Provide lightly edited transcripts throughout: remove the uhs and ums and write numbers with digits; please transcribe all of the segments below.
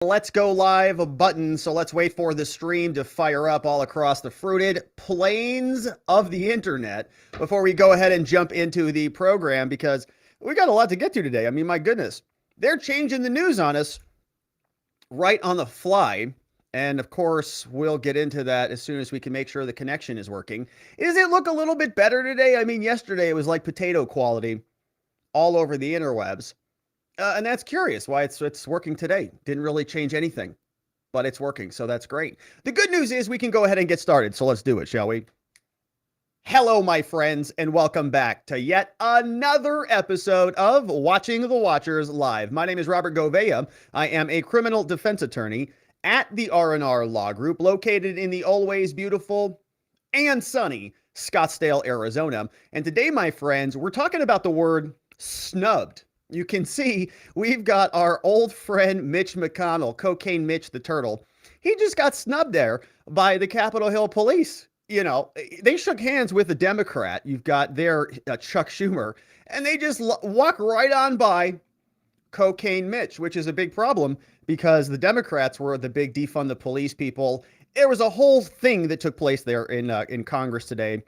Let's go live button. So let's wait for the stream to fire up all across the fruited plains of the internet before we go ahead and jump into the program, because we got a lot to get to today. I mean, my goodness, they're changing the news on us right on the fly. And of course, we'll get into that as soon as we can make sure the connection is working. Does it look a little bit better today? I mean, yesterday it was like potato quality all over the interwebs. And that's curious why it's working today. Didn't really change anything, but it's working, so that's great. The good news is we can go ahead and get started, so let's do it, shall we? Hello, my friends, and welcome back to yet another episode of Watching the Watchers Live. My name is Robert Gouveia. I am a criminal defense attorney at the R&R Law Group, located in the always beautiful and sunny Scottsdale, Arizona. And today, my friends, we're talking about the word snubbed. You can see we've got our old friend Mitch McConnell, Cocaine Mitch the Turtle. He just got snubbed there by the Capitol Hill police. You know, they shook hands with a Democrat. You've got their Chuck Schumer, and they just walk right on by Cocaine Mitch, which is a big problem because the Democrats were the big defund the police people. There was a whole thing that took place there in Congress today.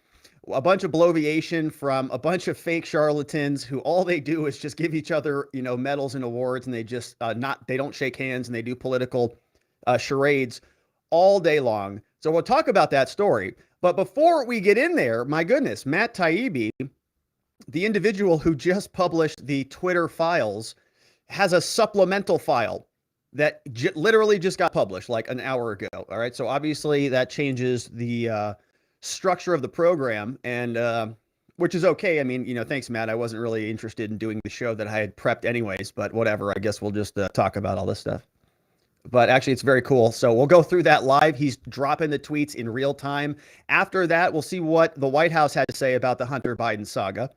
A bunch of bloviation from a bunch of fake charlatans who all they do is just give each other, medals and awards, and they just they don't shake hands, and they do political charades all day long. So we'll talk about that story. But before we get in there, my goodness, Matt Taibbi, the individual who just published the Twitter files, has a supplemental file that literally just got published like an hour ago. All right. So obviously that changes the structure of the program, and which is okay. I mean, thanks, Matt. I wasn't really interested in doing the show that I had prepped anyways, but whatever. I guess we'll just talk about all this stuff. But actually, it's very cool. So we'll go through that live. He's dropping the tweets in real time. After that, we'll see what the White House had to say about the Hunter Biden saga,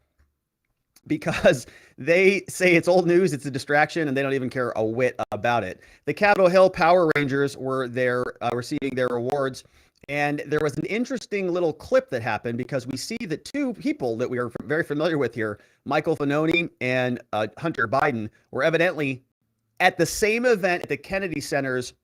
because they say it's old news, it's a distraction, and they don't even care a whit about it. The Capitol Hill Power Rangers were there receiving their awards. And there was an interesting little clip that happened because we see the two people that we are very familiar with here, Michael Fanoni and Hunter Biden, were evidently at the same event at the Kennedy Center's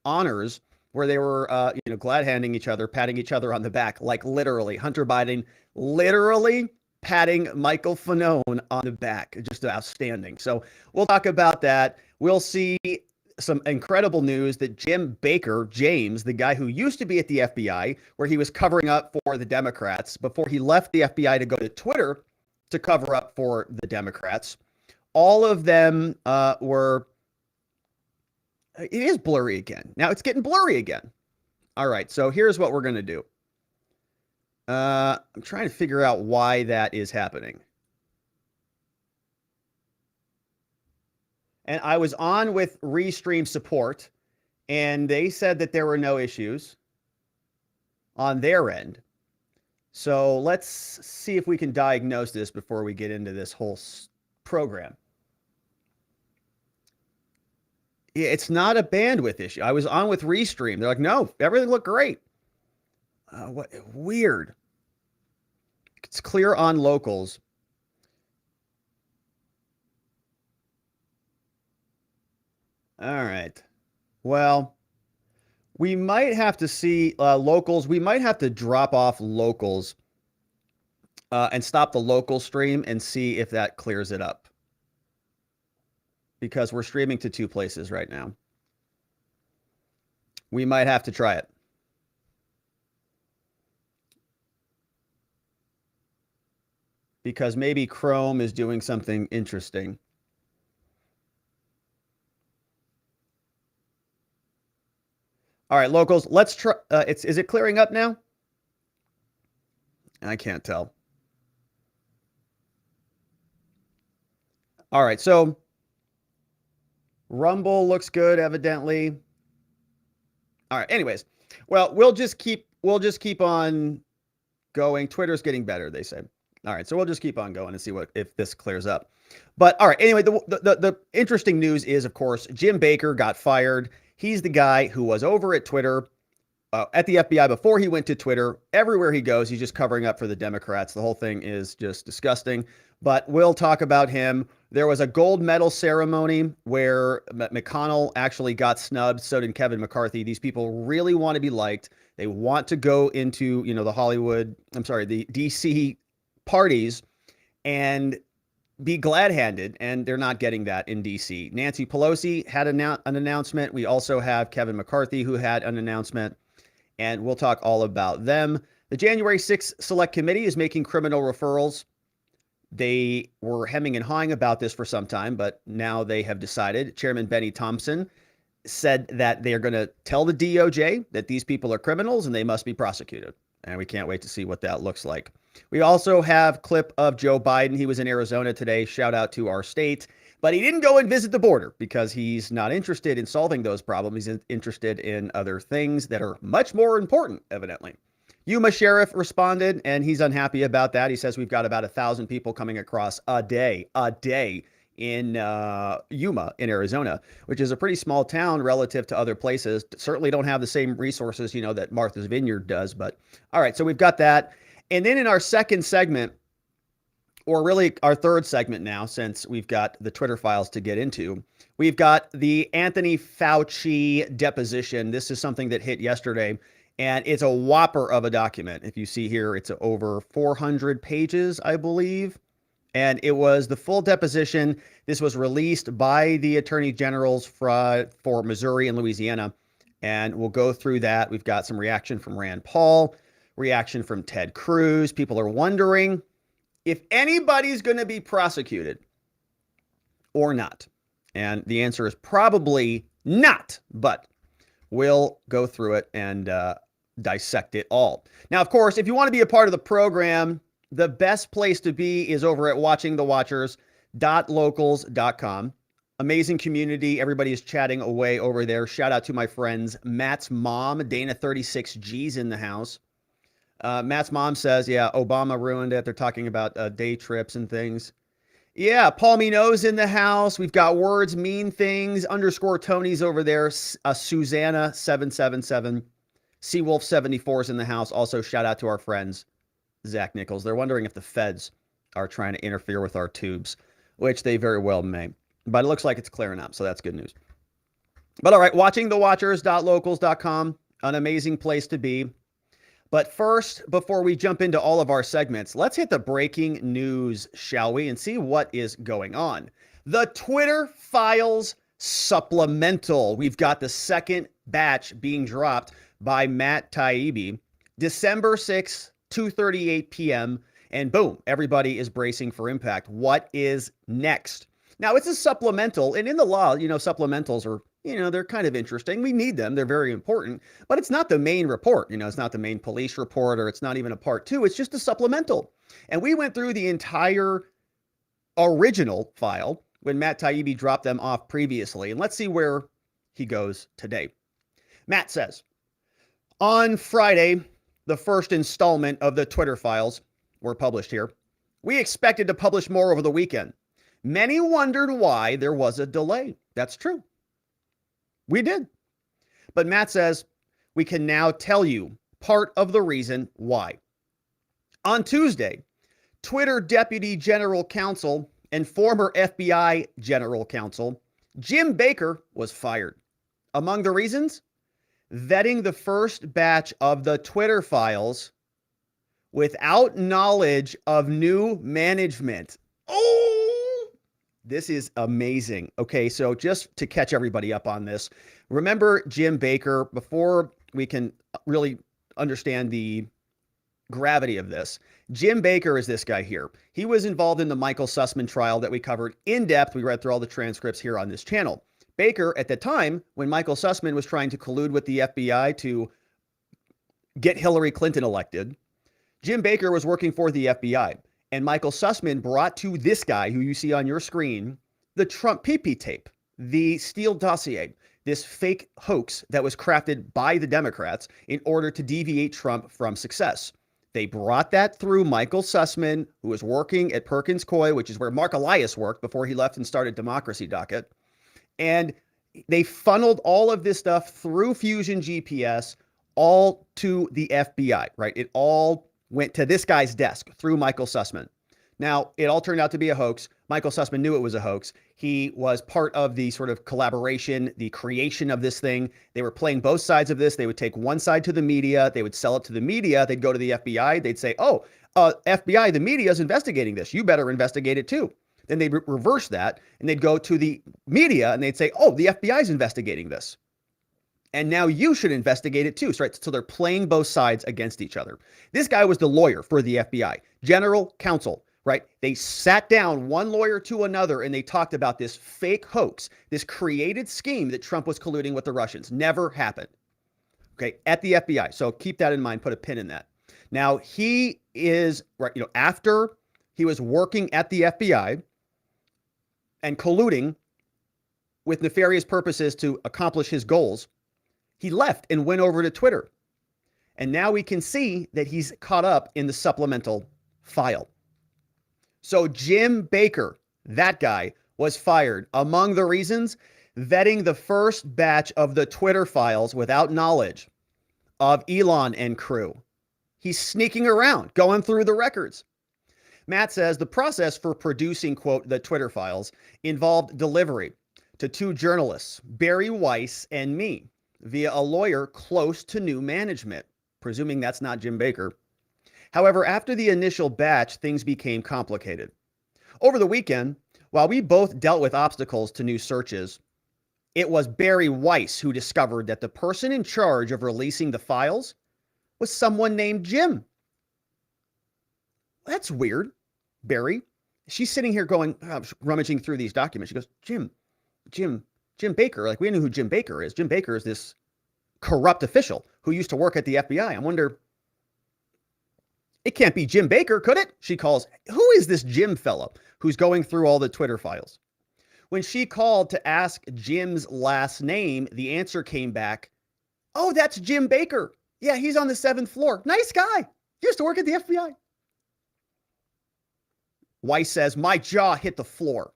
honors, where they were, glad handing each other, patting each other on the back, like literally Hunter Biden literally patting Michael Fanone on the back. Just outstanding. So we'll talk about that. We'll see some incredible news that James Baker, the guy who used to be at the FBI, where he was covering up for the Democrats before he left the FBI to go to Twitter to cover up for the Democrats, all of them were, it is blurry again. Now it's getting blurry again. All right, so here's what we're going to do. I'm trying to figure out why that is happening. And I was on with Restream support, and they said that there were no issues on their end. So let's see if we can diagnose this before we get into this whole program. It's not a bandwidth issue. I was on with Restream. They're like, no, everything looked great. What weird. It's clear on locals. All right. Well, we might have to see locals. We might have to drop off locals and stop the local stream and see if that clears it up. Because we're streaming to two places right now. We might have to try it. Because maybe Chrome is doing something interesting. All right, locals, let's try. Is it clearing up now? I can't tell. All right, so Rumble looks good, evidently. All right, anyways, well, we'll just keep on going. Twitter's getting better, they say. All right, so we'll just keep on going and see if this clears up. But all right, anyway, the interesting news is, of course, Jim Baker got fired. He's the guy who was over at Twitter, at the FBI before he went to Twitter. Everywhere he goes, he's just covering up for the Democrats. The whole thing is just disgusting. But we'll talk about him. There was a gold medal ceremony where McConnell actually got snubbed. So did Kevin McCarthy. These people really want to be liked. They want to go into, the the DC parties and be glad-handed, and they're not getting that in DC. Nancy Pelosi had an announcement. We also have Kevin McCarthy, who had an announcement, and we'll talk all about them. The January 6th Select Committee is making criminal referrals. They were hemming and hawing about this for some time, but now they have decided. Chairman Bennie Thompson said that they are going to tell the DOJ that these people are criminals and they must be prosecuted. And we can't wait to see what that looks like. We also have clip of Joe Biden. He was in Arizona today. Shout out to our state. But he didn't go and visit the border because he's not interested in solving those problems. He's interested in other things that are much more important, evidently. Yuma sheriff responded, and he's unhappy about that. He says we've got about 1,000 people coming across a day in Yuma in Arizona, which is a pretty small town relative to other places. Certainly don't have the same resources, that Martha's Vineyard does. But all right, so we've got that. And then in our second segment, or really our third segment now, since we've got the Twitter files to get into, we've got the Anthony Fauci deposition. This is something that hit yesterday, and it's a whopper of a document. If you see here, it's over 400 pages, I believe. And it was the full deposition. This was released by the attorney generals for Missouri and Louisiana. And we'll go through that. We've got some reaction from Rand Paul, reaction from Ted Cruz. People are wondering if anybody's going to be prosecuted or not. And the answer is probably not, but we'll go through it and dissect it all. Now, of course, if you want to be a part of the program, the best place to be is over at watchingthewatchers.locals.com. Amazing community. Everybody is chatting away over there. Shout out to my friends. Matt's mom, Dana36G's in the house. Matt's mom says, yeah, Obama ruined it. They're talking about day trips and things. Yeah, Paul Mino's in the house. We've got words mean things. _Tony's over there. Susanna777. Seawolf74's in the house. Also, shout out to our friends. Zach Nichols. They're wondering if the feds are trying to interfere with our tubes, which they very well may. But it looks like it's clearing up, so that's good news. But all right, watchingthewatchers.locals.com, an amazing place to be. But first, before we jump into all of our segments, let's hit the breaking news, shall we, and see what is going on. The Twitter Files Supplemental. We've got the second batch being dropped by Matt Taibbi, December 6th, 2:38 p.m. And boom, everybody is bracing for impact. What is next? Now, it's a supplemental, and in the law, supplementals are, they're kind of interesting. We need them. They're very important, but it's not the main report. It's not the main police report, or it's not even a part 2. It's just a supplemental. And we went through the entire original file when Matt Taibbi dropped them off previously. And let's see where he goes today. Matt says, on Friday, the first installment of the Twitter files were published here. We expected to publish more over the weekend. Many wondered why there was a delay. That's true. We did. But Matt says, we can now tell you part of the reason why. On Tuesday, Twitter Deputy General Counsel and former FBI General Counsel Jim Baker was fired. Among the reasons, vetting the first batch of the Twitter files without knowledge of new management. Oh, this is amazing. Okay, so just to catch everybody up on this, remember Jim Baker, before we can really understand the gravity of this. Jim Baker is this guy here. He was involved in the Michael Sussman trial that we covered in depth. We read through all the transcripts here on this channel. Baker, at the time, when Michael Sussman was trying to collude with the FBI to get Hillary Clinton elected, Jim Baker was working for the FBI. And Michael Sussman brought to this guy, who you see on your screen, the Trump PP tape, the Steele dossier, this fake hoax that was crafted by the Democrats in order to deviate Trump from success. They brought that through Michael Sussman, who was working at Perkins Coie, which is where Mark Elias worked before he left and started Democracy Docket. And they funneled all of this stuff through Fusion GPS all to the FBI, right? It all went to this guy's desk through Michael Sussman. Now, it all turned out to be a hoax, Michael Sussman knew it was a hoax. He was part of the sort of collaboration, the creation of this thing. They were playing both sides of this. They would take one side to the media. They would sell it to the media. They'd go to the FBI. They'd say, oh, FBI, the media is investigating this. You better investigate it too. Then they'd reverse that and they'd go to the media and they'd say, oh, the FBI is investigating this. And now you should investigate it too. So they're playing both sides against each other. This guy was the lawyer for the FBI, general counsel, right? They sat down one lawyer to another and they talked about this fake hoax, this created scheme that Trump was colluding with the Russians. Never happened. Okay, at the FBI. So keep that in mind, put a pin in that. Now he is, right, after he was working at the FBI and colluding with nefarious purposes to accomplish his goals, he left and went over to Twitter. And now we can see that he's caught up in the supplemental file. So Jim Baker, that guy, was fired. Among the reasons, vetting the first batch of the Twitter files without knowledge of Elon and crew. He's sneaking around, going through the records. Matt says the process for producing, quote, the Twitter files involved delivery to two journalists, Barry Weiss and me, via a lawyer close to new management, presuming that's not Jim Baker. However, after the initial batch, things became complicated. Over the weekend, while we both dealt with obstacles to new searches, it was Barry Weiss who discovered that the person in charge of releasing the files was someone named Jim. That's weird. Barry, she's sitting here going, rummaging through these documents. She goes, Jim Baker. Like, we knew who Jim Baker is. Jim Baker is this corrupt official who used to work at the FBI. I wonder, it can't be Jim Baker, could it? She calls, who is this Jim fellow who's going through all the Twitter files? When she called to ask Jim's last name, the answer came back, oh, that's Jim Baker. Yeah, he's on the 7th floor. Nice guy. He used to work at the FBI. Weiss says, my jaw hit the floor.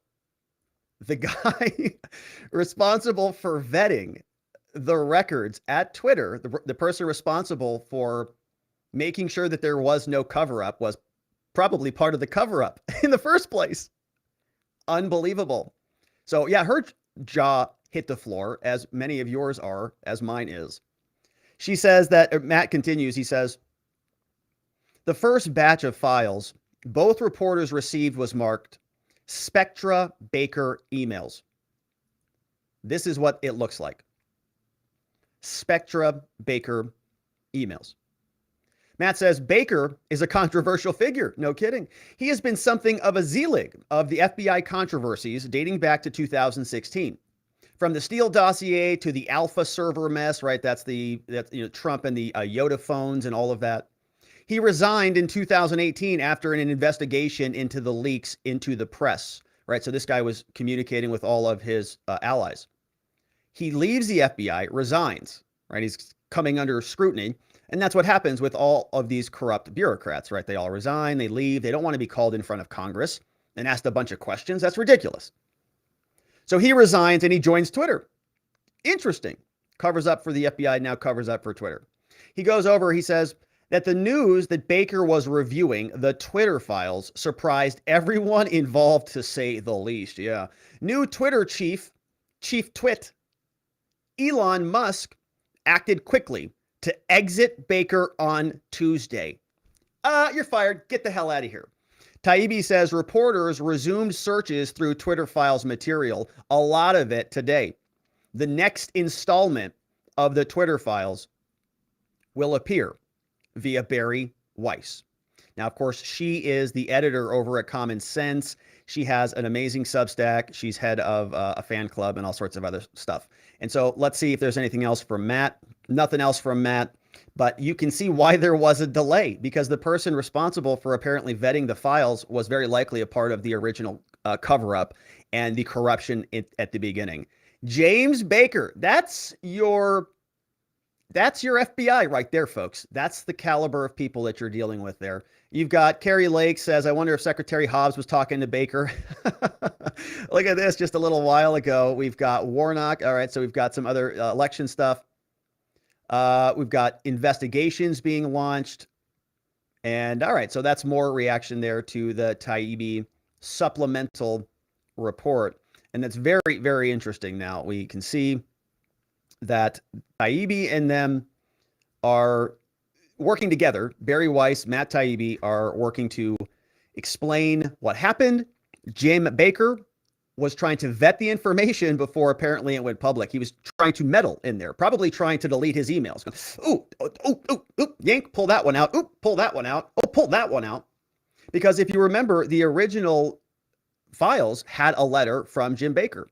The guy responsible for vetting the records at Twitter, the person responsible for making sure that there was no cover-up, was probably part of the cover-up in the first place. Unbelievable. So yeah, her jaw hit the floor, as many of yours are, as mine is. She says that, Matt continues, he says, the first batch of files both reporters received was marked Spectra Baker emails. This is what it looks like. Spectra Baker emails. Matt says Baker is a controversial figure. No kidding. He has been something of a Zelig of the FBI controversies dating back to 2016. From the Steele dossier to the Alpha server mess, right? That's Trump and the Yoda phones and all of that. He resigned in 2018 after an investigation into the leaks into the press, right? So this guy was communicating with all of his allies. He leaves the FBI, resigns, right? He's coming under scrutiny. And that's what happens with all of these corrupt bureaucrats, right? They all resign, they leave. They don't want to be called in front of Congress and asked a bunch of questions. That's ridiculous. So he resigns and he joins Twitter. Interesting. Covers up for the FBI, now covers up for Twitter. He goes over, he says that the news that Baker was reviewing the Twitter files surprised everyone involved, to say the least. Yeah. New Twitter chief Twit, Elon Musk, acted quickly to exit Baker on Tuesday. You're fired. Get the hell out of here. Taibbi says reporters resumed searches through Twitter files material, a lot of it today. The next installment of the Twitter files will appear via Barry Weiss. Now, of course, she is the editor over at Common Sense. She has an amazing Substack. She's head of a fan club and all sorts of other stuff. And so let's see if there's anything else from Matt. Nothing else from Matt. But you can see why there was a delay, because the person responsible for apparently vetting the files was very likely a part of the original cover-up and the corruption at the beginning. James Baker, that's your FBI right there, folks. That's the caliber of people that you're dealing with there. You've got Carrie Lake says, I wonder if Secretary Hobbs was talking to Baker. Look at this, just a little while ago. We've got Warnock. All right, so we've got some other election stuff. We've got investigations being launched. And all right, so that's more reaction there to the Taibbi supplemental report. And that's very, very interesting. Now we can see that Taibbi and them are working together. Barry Weiss, Matt Taibbi are working to explain what happened. Jim Baker was trying to vet the information before apparently it went public. He was trying to meddle in there, probably trying to delete his emails. Yank, pull that one out. Pull that one out. Pull that one out. Because if you remember, the original files had a letter from Jim Baker.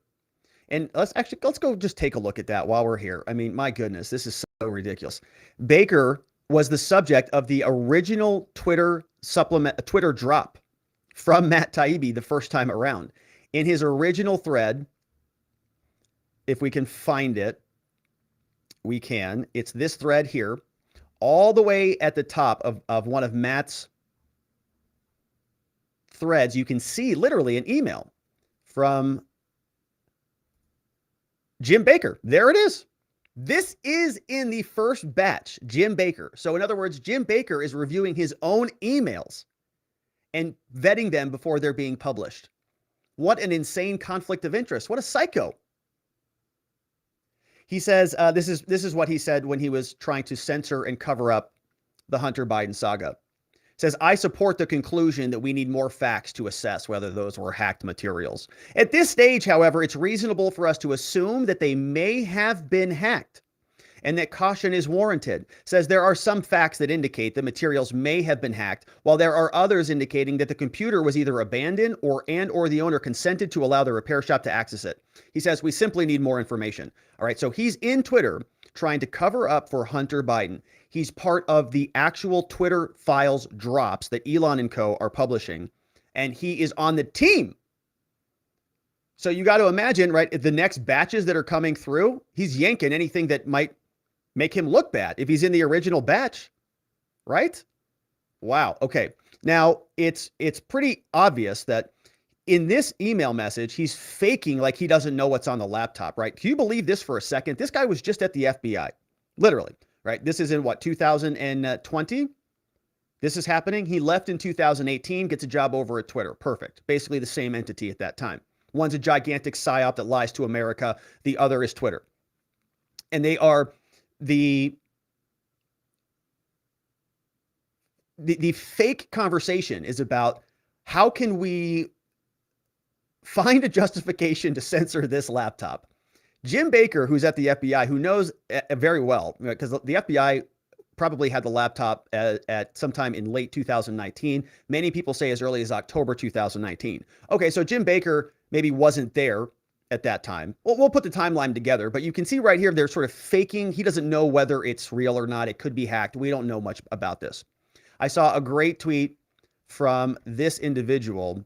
And let's go just take a look at that while we're here. I mean, my goodness, this is so ridiculous. Baker was the subject of the original Twitter drop from Matt Taibbi the first time around. In his original thread, if we can find it, we can. It's this thread here, all the way at the top of one of Matt's threads. You can see literally an email from Jim Baker. There it is. This is in the first batch, Jim Baker. So in other words, Jim Baker is reviewing his own emails and vetting them before they're being published. What an insane conflict of interest. What a psycho. He says, this is what he said when he was trying to censor and cover up the Hunter Biden saga. Says, I support the conclusion that we need more facts to assess whether those were hacked materials. At this stage, however, it's reasonable for us to assume that they may have been hacked and that caution is warranted. Says there are some facts that indicate the materials may have been hacked, while there are others indicating that the computer was either abandoned or the owner consented to allow the repair shop to access it. He says we simply need more information. All right, so he's in Twitter trying to cover up for Hunter Biden. He's part of the actual Twitter files drops that Elon and co are publishing, and he is on the team. So you got to imagine, right, the next batches that are coming through, he's yanking anything that might make him look bad if he's in the original batch, right? Wow. Okay. Now, it's pretty obvious that in this email message, he's faking like he doesn't know what's on the laptop, right? Can you believe this for a second? This guy was just at the FBI, literally, right? This is in what, 2020? This is happening. He left in 2018, gets a job over at Twitter. Perfect. Basically the same entity at that time. One's a gigantic psyop that lies to America. The other is Twitter. And they are the fake conversation is about how can we find a justification to censor this laptop. Jim Baker, who's at the FBI, who knows very well, because the FBI probably had the laptop at sometime in late 2019. Many people say as early as October 2019. Okay, so Jim Baker maybe wasn't there at that time. Well, we'll put the timeline together, but you can see right here, they're sort of faking. He doesn't know whether it's real or not. It could be hacked. We don't know much about this. I saw a great tweet from this individual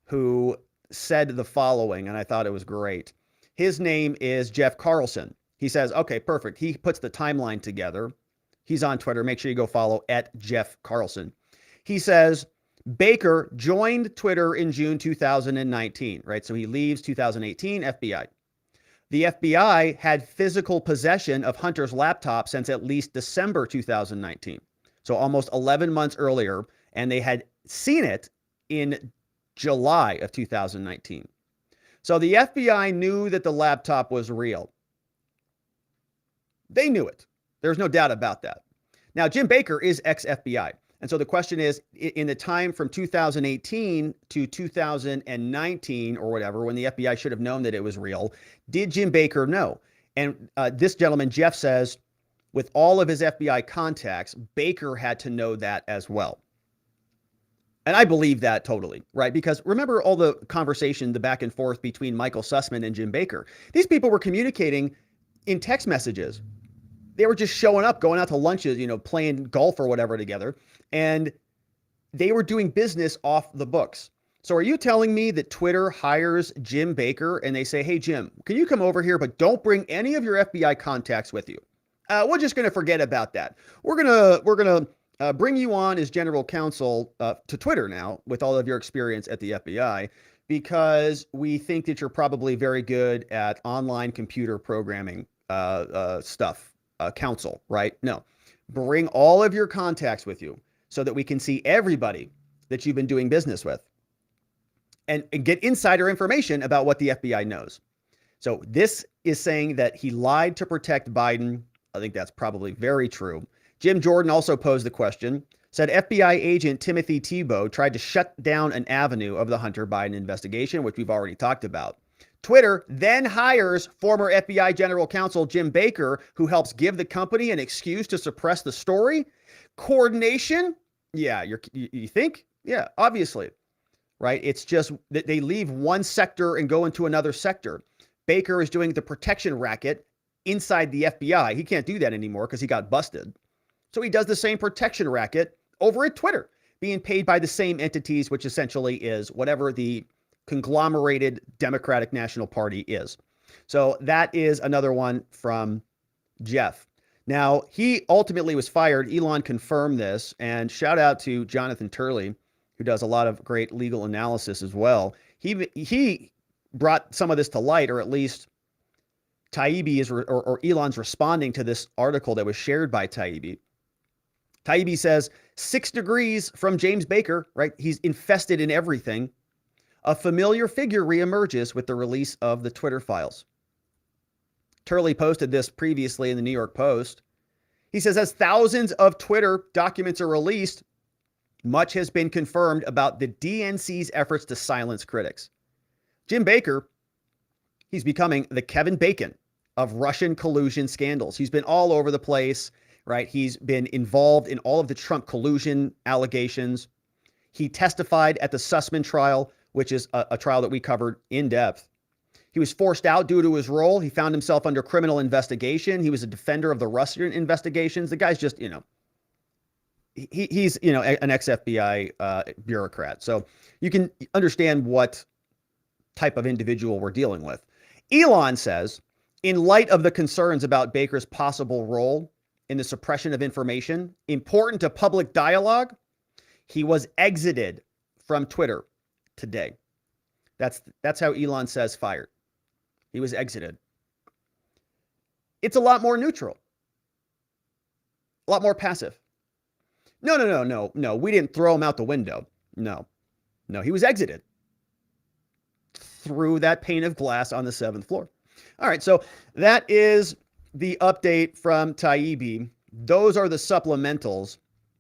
who said the following, and I thought it was great. His name is Jeff Carlson. He says, okay, perfect. He puts the timeline together. He's on Twitter. Make sure you go follow at Jeff Carlson. He says, Baker joined Twitter in June 2019, right? So he leaves 2018, FBI. The FBI had physical possession of Hunter's laptop since at least December 2019. So almost 11 months earlier, and they had seen it in July of 2019. So the FBI knew that the laptop was real. They knew it. There's no doubt about that. Now, Jim Baker is ex-FBI. And so the question is, in the time from 2018 to 2019 or whatever, when the FBI should have known that it was real, did Jim Baker know? And this gentleman, Jeff, says, with all of his FBI contacts, Baker had to know that as well. And I believe that totally, right? Because remember all the conversation, the back and forth between Michael Sussman and Jim Baker. These people were communicating in text messages. They were just showing up, going out to lunches, playing golf or whatever together. And they were doing business off the books. So are you telling me that Twitter hires Jim Baker and they say, hey, Jim, can you come over here, but don't bring any of your FBI contacts with you? We're just going to forget about that. We're going to bring you on as general counsel to Twitter now with all of your experience at the FBI, because we think that you're probably very good at online computer programming stuff, counsel, right? No, bring all of your contacts with you so that we can see everybody that you've been doing business with. and get insider information about what the FBI knows. So this is saying that he lied to protect Biden. I think that's probably very true. Jim Jordan also posed the question, said FBI agent Timothy Tebow tried to shut down an avenue of the Hunter Biden investigation, which we've already talked about. Twitter then hires former FBI General Counsel Jim Baker, who helps give the company an excuse to suppress the story. Coordination? Yeah, you think? Yeah, obviously, right? It's just that they leave one sector and go into another sector. Baker is doing the protection racket inside the FBI. He can't do that anymore because he got busted. So he does the same protection racket over at Twitter, being paid by the same entities, which essentially is whatever the conglomerated Democratic National Party is. So that is another one from Jeff. Now, he ultimately was fired. Elon confirmed this, and shout out to Jonathan Turley, who does a lot of great legal analysis as well. He brought some of this to light, or at least Taibbi is, or Elon's responding to this article that was shared by Taibbi. Taibbi says, 6 degrees from James Baker, right? He's infested in everything. A familiar figure reemerges with the release of the Twitter files. Turley posted this previously in the New York Post. He says, as thousands of Twitter documents are released, much has been confirmed about the DNC's efforts to silence critics. Jim Baker, he's becoming the Kevin Bacon of Russian collusion scandals. He's been all over the place, right? He's been involved in all of the Trump collusion allegations. He testified at the Sussman trial, which is a trial that we covered in depth. He was forced out due to his role. He found himself under criminal investigation. He was a defender of the Russian investigations. The guy's just, he's an ex-FBI bureaucrat. So you can understand what type of individual we're dealing with. Elon says, in light of the concerns about Baker's possible role in the suppression of information important to public dialogue, he was exited from Twitter today. That's how Elon says fired. He was exited. It's a lot more neutral, a lot more passive. No. We didn't throw him out the window. No, he was exited through that pane of glass on the 7th floor. All right, so that is the update from Taibbi. Those are the supplementals.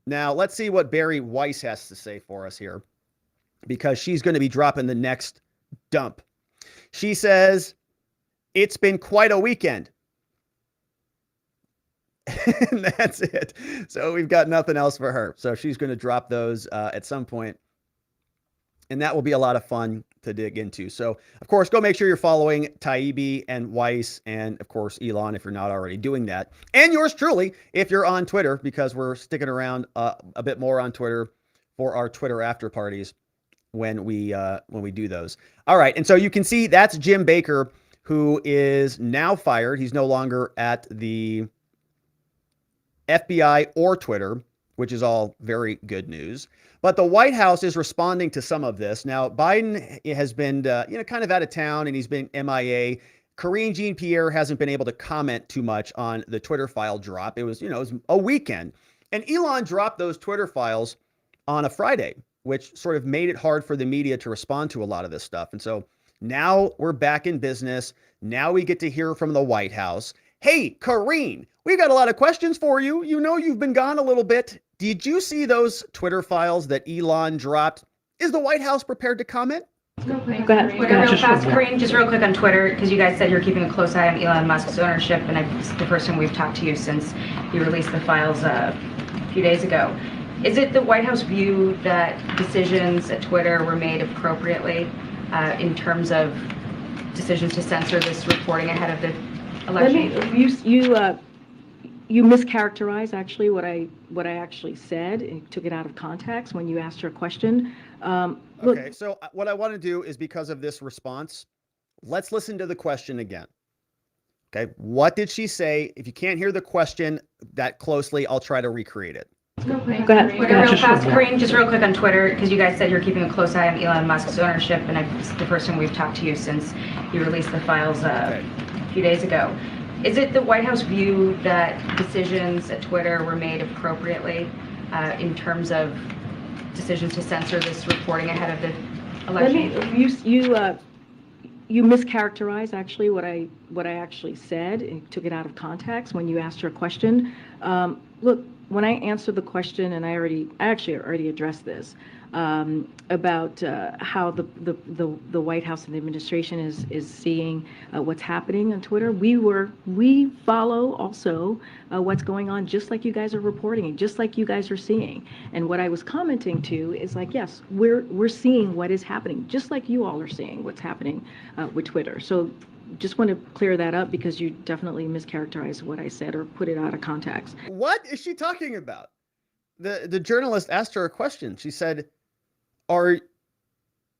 Now, let's see what Bari Weiss has to say for us here, because she's going to be dropping the next dump. She says, it's been quite a weekend. And that's it. So we've got nothing else for her. So she's going to drop those at some point. And that will be a lot of fun to dig into. So, of course, go make sure you're following Taibbi and Weiss and, of course, Elon if you're not already doing that. And yours truly if you're on Twitter, because we're sticking around a bit more on Twitter for our Twitter after parties when we do those. All right. And so you can see that's Jim Baker, who is now fired. He's no longer at the FBI or Twitter, which is all very good news. But the White House is responding to some of this. Now, Biden has been, kind of out of town, and he's been MIA. Karine Jean-Pierre hasn't been able to comment too much on the Twitter file drop. It was a weekend. And Elon dropped those Twitter files on a Friday, which sort of made it hard for the media to respond to a lot of this stuff. And so now we're back in business. Now we get to hear from the White House. Hey, Karine, we've got a lot of questions for you. You've been gone a little bit. Did you see those Twitter files that Elon dropped? Is the White House prepared to comment? Go ahead. Real fast, Karine, just real quick on Twitter, because you guys said you're keeping a close eye on Elon Musk's ownership, and it's the first time we've talked to you since you released the files a few days ago. Is it the White House view that decisions at Twitter were made appropriately in terms of decisions to censor this reporting ahead of the election? You mischaracterized actually what I actually said and took it out of context when you asked her a question. Okay, so what I want to do is, because of this response, let's listen to the question again. Okay, what did she say? If you can't hear the question that closely, I'll try to recreate it. Go ahead. Real fast, Karine, just real quick on Twitter, because you guys said you're keeping a close eye on Elon Musk's ownership, and it's the first time we've talked to you since you released the files a few days ago. Is it the White House view that decisions at Twitter were made appropriately in terms of decisions to censor this reporting ahead of the election? You mischaracterized actually what I actually said and took it out of context when you asked her a question. Look, when I answered the question, and I actually already addressed this about how the White House and the administration is seeing what's happening on Twitter. We follow also what's going on, just like you guys are reporting and just like you guys are seeing. And what I was commenting to is like, yes, we're seeing what is happening, just like you all are seeing what's happening with Twitter. So just want to clear that up because you definitely mischaracterized what I said or put it out of context. What is she talking about? The journalist asked her a question. She said, "Are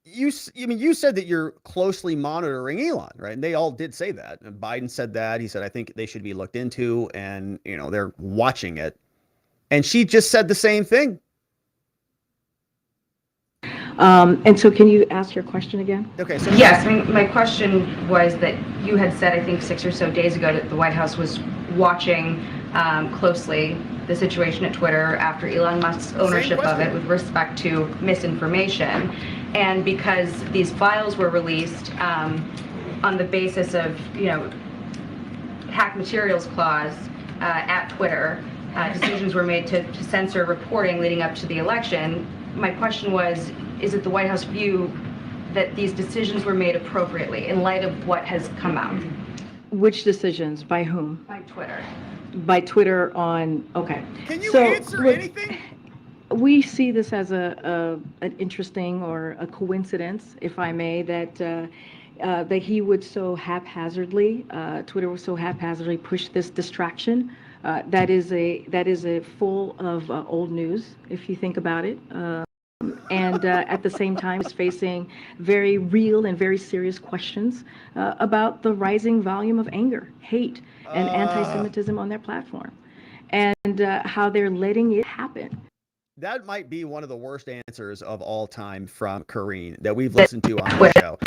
you? I mean, you said that you're closely monitoring Elon, right?" And they all did say that. And Biden said that. He said, "I think they should be looked into, and they're watching it." And she just said the same thing. And so can you ask your question again? Okay. So yes, I mean, my question was that you had said, I think 6 or so days ago, that the White House was watching closely the situation at Twitter after Elon Musk's ownership of it with respect to misinformation. And because these files were released on the basis of, hack materials clause at Twitter, decisions were made to censor reporting leading up to the election. My question was, is it the White House view that these decisions were made appropriately in light of what has come out? Which decisions? By whom? By Twitter. By Twitter on, okay. Can you answer anything? We see this as an interesting or a coincidence, if I may, that he would so haphazardly, Twitter would so haphazardly push this distraction. That is a full of old news, if you think about it. And at the same time is facing very real and very serious questions about the rising volume of anger, hate, and anti-Semitism on their platform, and how they're letting it happen. That might be one of the worst answers of all time from Karine that we've listened to on the show.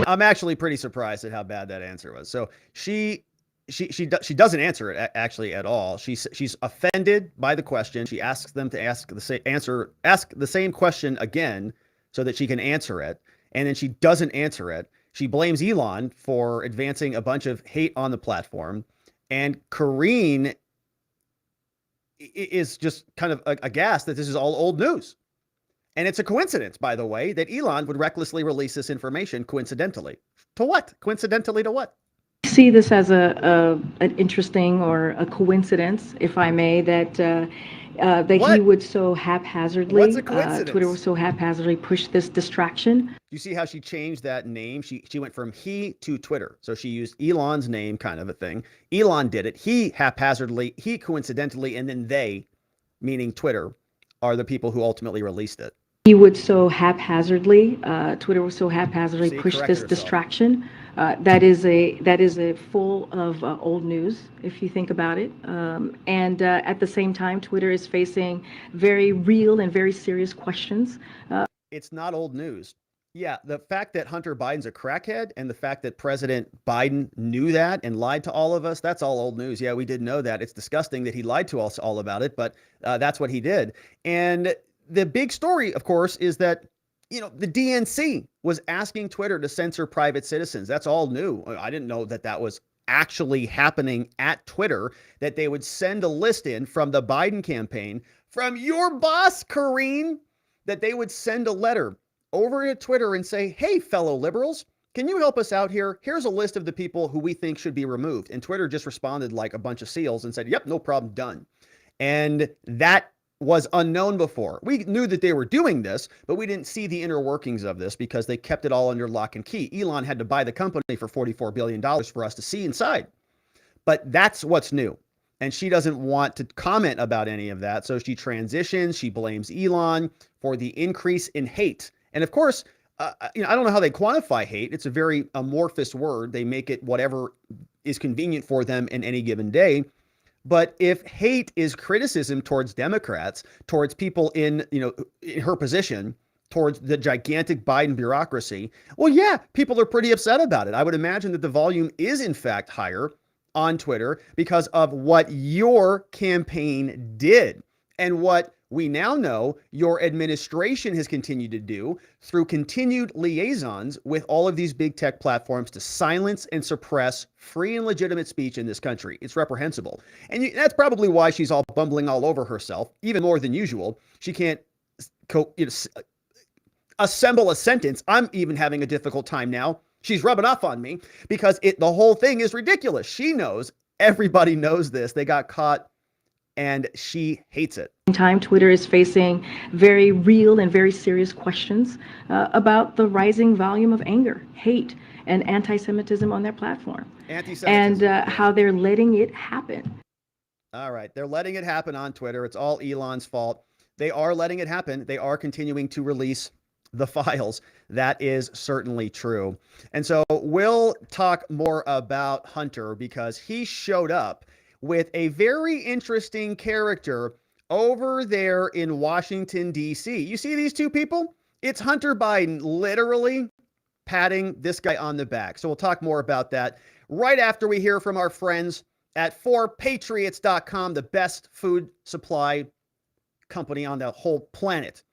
I'm actually pretty surprised at how bad that answer was. So she doesn't answer it actually at all. She's offended by the question. She asks them to ask the same question again so that she can answer it, and then she doesn't answer it. She blames Elon for advancing a bunch of hate on the platform, and Karine is just kind of aghast that this is all old news. And it's a coincidence, by the way, that Elon would recklessly release this information coincidentally. To what? Coincidentally to what? See this as an interesting or a coincidence, if I may, that he would so haphazardly, Twitter would so haphazardly push this distraction. You see how she changed that name? She went from he to Twitter. So she used Elon's name, kind of a thing. Elon did it. He haphazardly, he coincidentally, and then they, meaning Twitter, are the people who ultimately released it. He would so haphazardly, Twitter would so haphazardly push this distraction. That is a full of old news, if you think about it. And at the same time, Twitter is facing very real and very serious questions. It's not old news. Yeah, the fact that Hunter Biden's a crackhead and the fact that President Biden knew that and lied to all of us, that's all old news. Yeah, we did know that. It's disgusting that he lied to us all about it, but that's what he did. And the big story, of course, is that the DNC was asking Twitter to censor private citizens. That's all new. I didn't know that was actually happening at Twitter, that they would send a list in from the Biden campaign, from your boss, Karine, that they would send a letter over to Twitter and say, hey, fellow liberals, can you help us out here? Here's a list of the people who we think should be removed. And Twitter just responded like a bunch of seals and said, yep, no problem, done. And that was unknown before. We knew that they were doing this, but we didn't see the inner workings of this because they kept it all under lock and key. Elon had to buy the company for $44 billion for us to see inside. But that's what's new. And she doesn't want to comment about any of that. So she transitions. She blames Elon for the increase in hate. And of course, I don't know how they quantify hate. It's a very amorphous word. They make it whatever is convenient for them in any given day. But if hate is criticism towards Democrats, towards people in her position, towards the gigantic Biden bureaucracy, well, yeah, people are pretty upset about it. I would imagine that the volume is in fact higher on Twitter because of what your campaign did and what we now know your administration has continued to do through continued liaisons with all of these big tech platforms to silence and suppress free and legitimate speech in this country. It's reprehensible. And that's probably why she's all bumbling all over herself, even more than usual. She can't assemble a sentence. I'm even having a difficult time now. She's rubbing off on me because the whole thing is ridiculous. She knows, everybody knows this. They got caught and she hates it. Time, Twitter is facing very real and very serious questions about the rising volume of anger, hate, and anti-Semitism on their platform. Anti-Semitism. And how they're letting it happen. All right. They're letting it happen on Twitter. It's all Elon's fault. They are letting it happen. They are continuing to release the files. That is certainly true. And so we'll talk more about Hunter because he showed up with a very interesting character over there in Washington, D.C. You see these two people? It's Hunter Biden literally patting this guy on the back. So we'll talk more about that right after we hear from our friends at 4patriots.com, the best food supply company on the whole planet.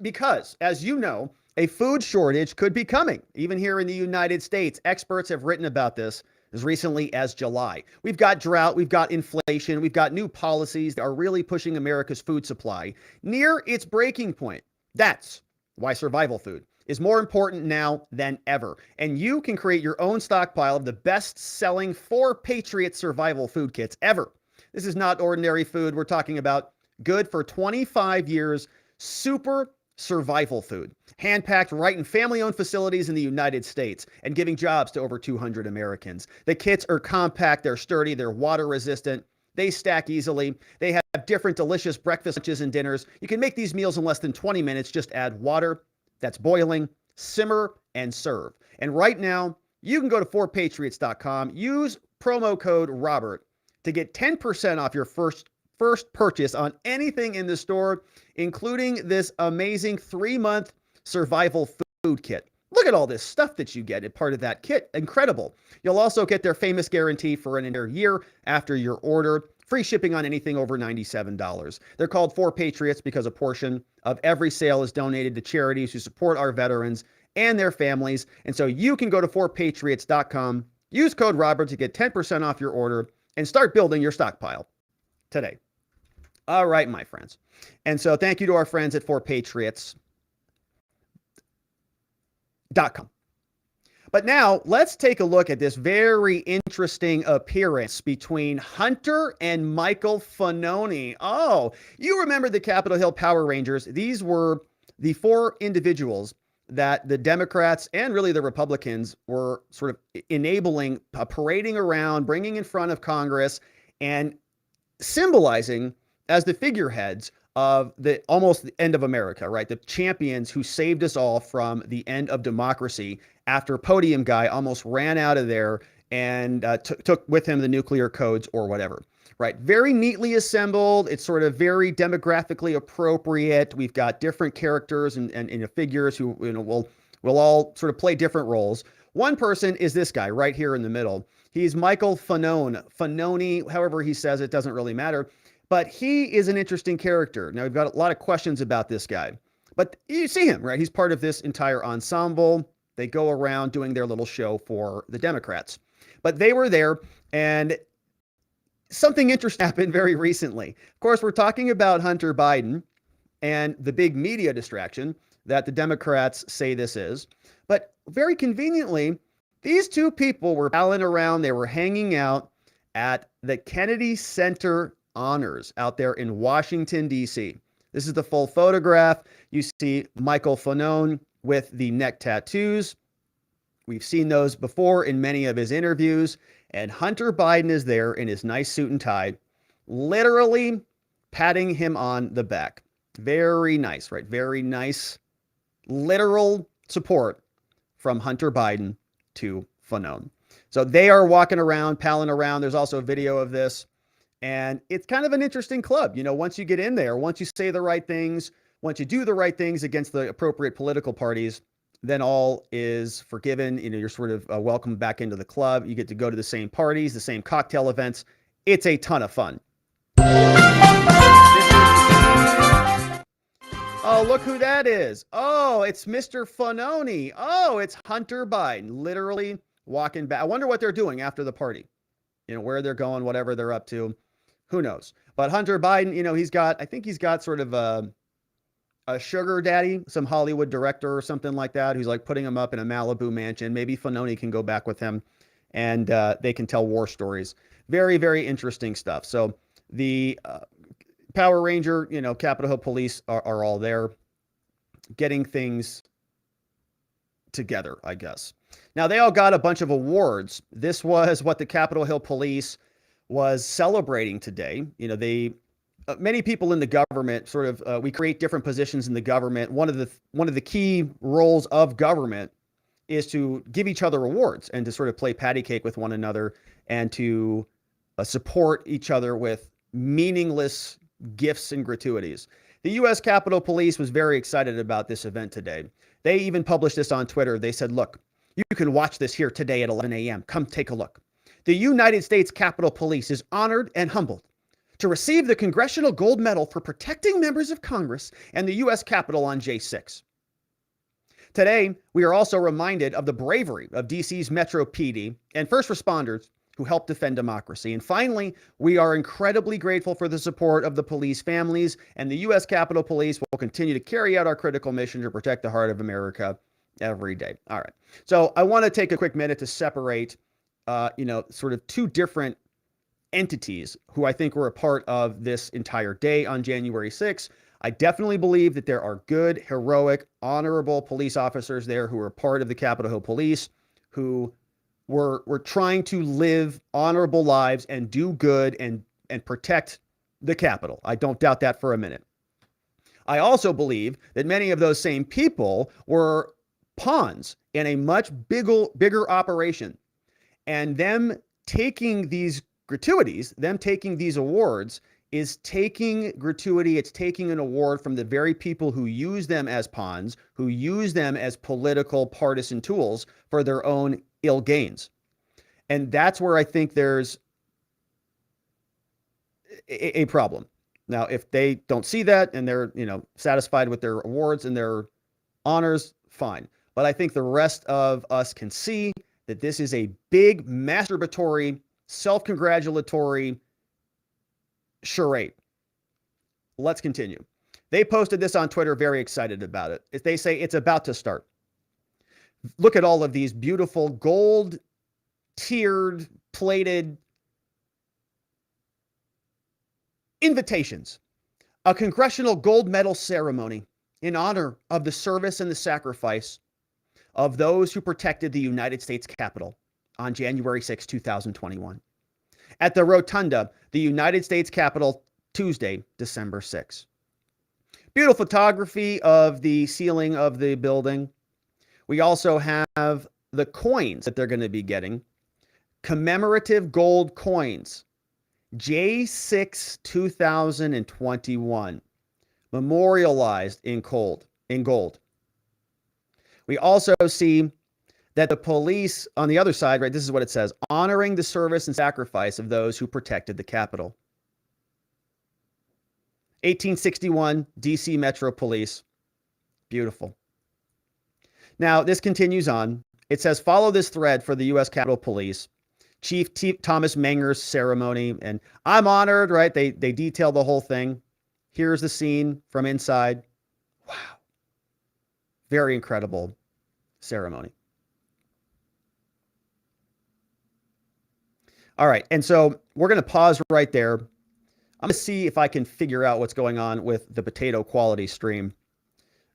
Because, as you know, a food shortage could be coming, even here in the United States. Experts have written about this as recently as July. We've got drought, we've got inflation, we've got new policies that are really pushing America's food supply near its breaking point. That's why survival food is more important now than ever. And you can create your own stockpile of the best-selling 4Patriot survival food kits ever. This is not ordinary food. We're talking about good for 25 years, super survival food, hand-packed right in family-owned facilities in the United States and giving jobs to over 200 Americans. The kits are compact, they're sturdy, they're water-resistant, they stack easily, they have different delicious breakfast, lunches, and dinners. You can make these meals in less than 20 minutes. Just add water that's boiling, simmer, and serve. And right now, you can go to 4patriots.com, use promo code Robert to get 10% off your first purchase on anything in the store, including this amazing 3-month survival food kit. Look at all this stuff that you get as part of that kit. Incredible. You'll also get their famous guarantee for an entire year after your order. Free shipping on anything over $97. They're called 4Patriots because a portion of every sale is donated to charities who support our veterans and their families. And so you can go to 4patriots.com, use code Robert to get 10% off your order, and start building your stockpile today. All right, my friends. And so thank you to our friends at 4patriots.com. But now let's take a look at this very interesting appearance between Hunter and Michael Fanoni. Oh, you remember the Capitol Hill Power Rangers. These were the 4 individuals that the Democrats and really the Republicans were sort of enabling, parading around, bringing in front of Congress and symbolizing as the figureheads of almost the end of America, right? The champions who saved us all from the end of democracy after Podium Guy almost ran out of there and took with him the nuclear codes or whatever, right? Very neatly assembled. It's sort of very demographically appropriate. We've got different characters and figures who will all sort of play different roles. One person is this guy right here in the middle. He's Michael Fanoni, however he says it, doesn't really matter. But he is an interesting character. Now, we've got a lot of questions about this guy. But you see him, right? He's part of this entire ensemble. They go around doing their little show for the Democrats. But they were there, and something interesting happened very recently. Of course, we're talking about Hunter Biden and the big media distraction that the Democrats say this is. But very conveniently, these two people were palling around. They were hanging out at the Kennedy Center honors out there in Washington, D.C. This is the full photograph. You see Michael Fanoni with the neck tattoos. We've seen those before in many of his interviews. And Hunter Biden is there in his nice suit and tie, literally patting him on the back. Very nice, right? Very nice, literal support from Hunter Biden to Fanoni. So they are walking around, palling around. There's also a video of this. And it's kind of an interesting club. You know, once you get in there, once you say the right things, once you do the right things against the appropriate political parties, then all is forgiven. You know, you're sort of welcomed back into the club. You get to go to the same parties, the same cocktail events. It's a ton of fun. Oh, look who that is. Oh, it's Mr. Fanoni. Oh, it's Hunter Biden, literally walking back. I wonder what they're doing after the party. Where they're going, whatever they're up to. Who knows? But Hunter Biden, I think he's got sort of a sugar daddy, some Hollywood director or something like that, who's like putting him up in a Malibu mansion. Maybe Fanoni can go back with him and they can tell war stories. Very, very interesting stuff. So the Power Ranger, Capitol Hill Police are all there getting things together, I guess. Now, they all got a bunch of awards. This was what the Capitol Hill Police was celebrating today. Many people in the government sort of, we create different positions in the government. One of the key roles of government is to give each other awards and to sort of play patty cake with one another and to support each other with meaningless gifts and gratuities. The U.S. Capitol Police was very excited about this event today. They even published this on Twitter. They said, look, you can watch this here today at 11 a.m. Come take a look. The United States Capitol Police is honored and humbled to receive the Congressional Gold Medal for protecting members of Congress and the U.S. Capitol on J6. Today, we are also reminded of the bravery of D.C.'s Metro PD and first responders who help defend democracy. And finally, we are incredibly grateful for the support of the police families, and the U.S. Capitol Police will continue to carry out our critical mission to protect the heart of America every day. All right. So I want to take a quick minute to separate, sort of two different entities who I think were a part of this entire day on January 6th. I definitely believe that there are good, heroic, honorable police officers there who are part of the Capitol Hill Police who were trying to live honorable lives and do good and protect the Capitol. I don't doubt that for a minute. I also believe that many of those same people were pawns in a much bigger operation. And them taking these gratuities, them taking these awards, is taking gratuity. It's taking an award from the very people who use them as pawns, who use them as political partisan tools for their own ill gains. And that's where I think there's a problem. Now, if they don't see that and they're, satisfied with their awards and their honors, fine. But I think the rest of us can see that this is a big masturbatory, self-congratulatory charade. Let's continue. They posted this on Twitter, very excited about it. They say it's about to start. Look at all of these beautiful gold tiered, plated invitations. A congressional gold medal ceremony in honor of the service and the sacrifice of those who protected the United States Capitol on January 6, 2021. At the Rotunda, the United States Capitol, Tuesday, December 6. Beautiful photography of the ceiling of the building. We also have the coins that they're going to be getting. Commemorative gold coins. J6 2021. Memorialized in gold. We also see that the police on the other side, right, this is what it says, honoring the service and sacrifice of those who protected the Capitol. 1861 DC Metro Police. Beautiful. Now, this continues on. It says, follow this thread for the U.S. Capitol Police. Chief Thomas Menger's ceremony. And I'm honored, right? They detail the whole thing. Here's the scene from inside. Wow. Very incredible ceremony. All right. And so we're going to pause right there. I'm going to see if I can figure out what's going on with the potato quality stream.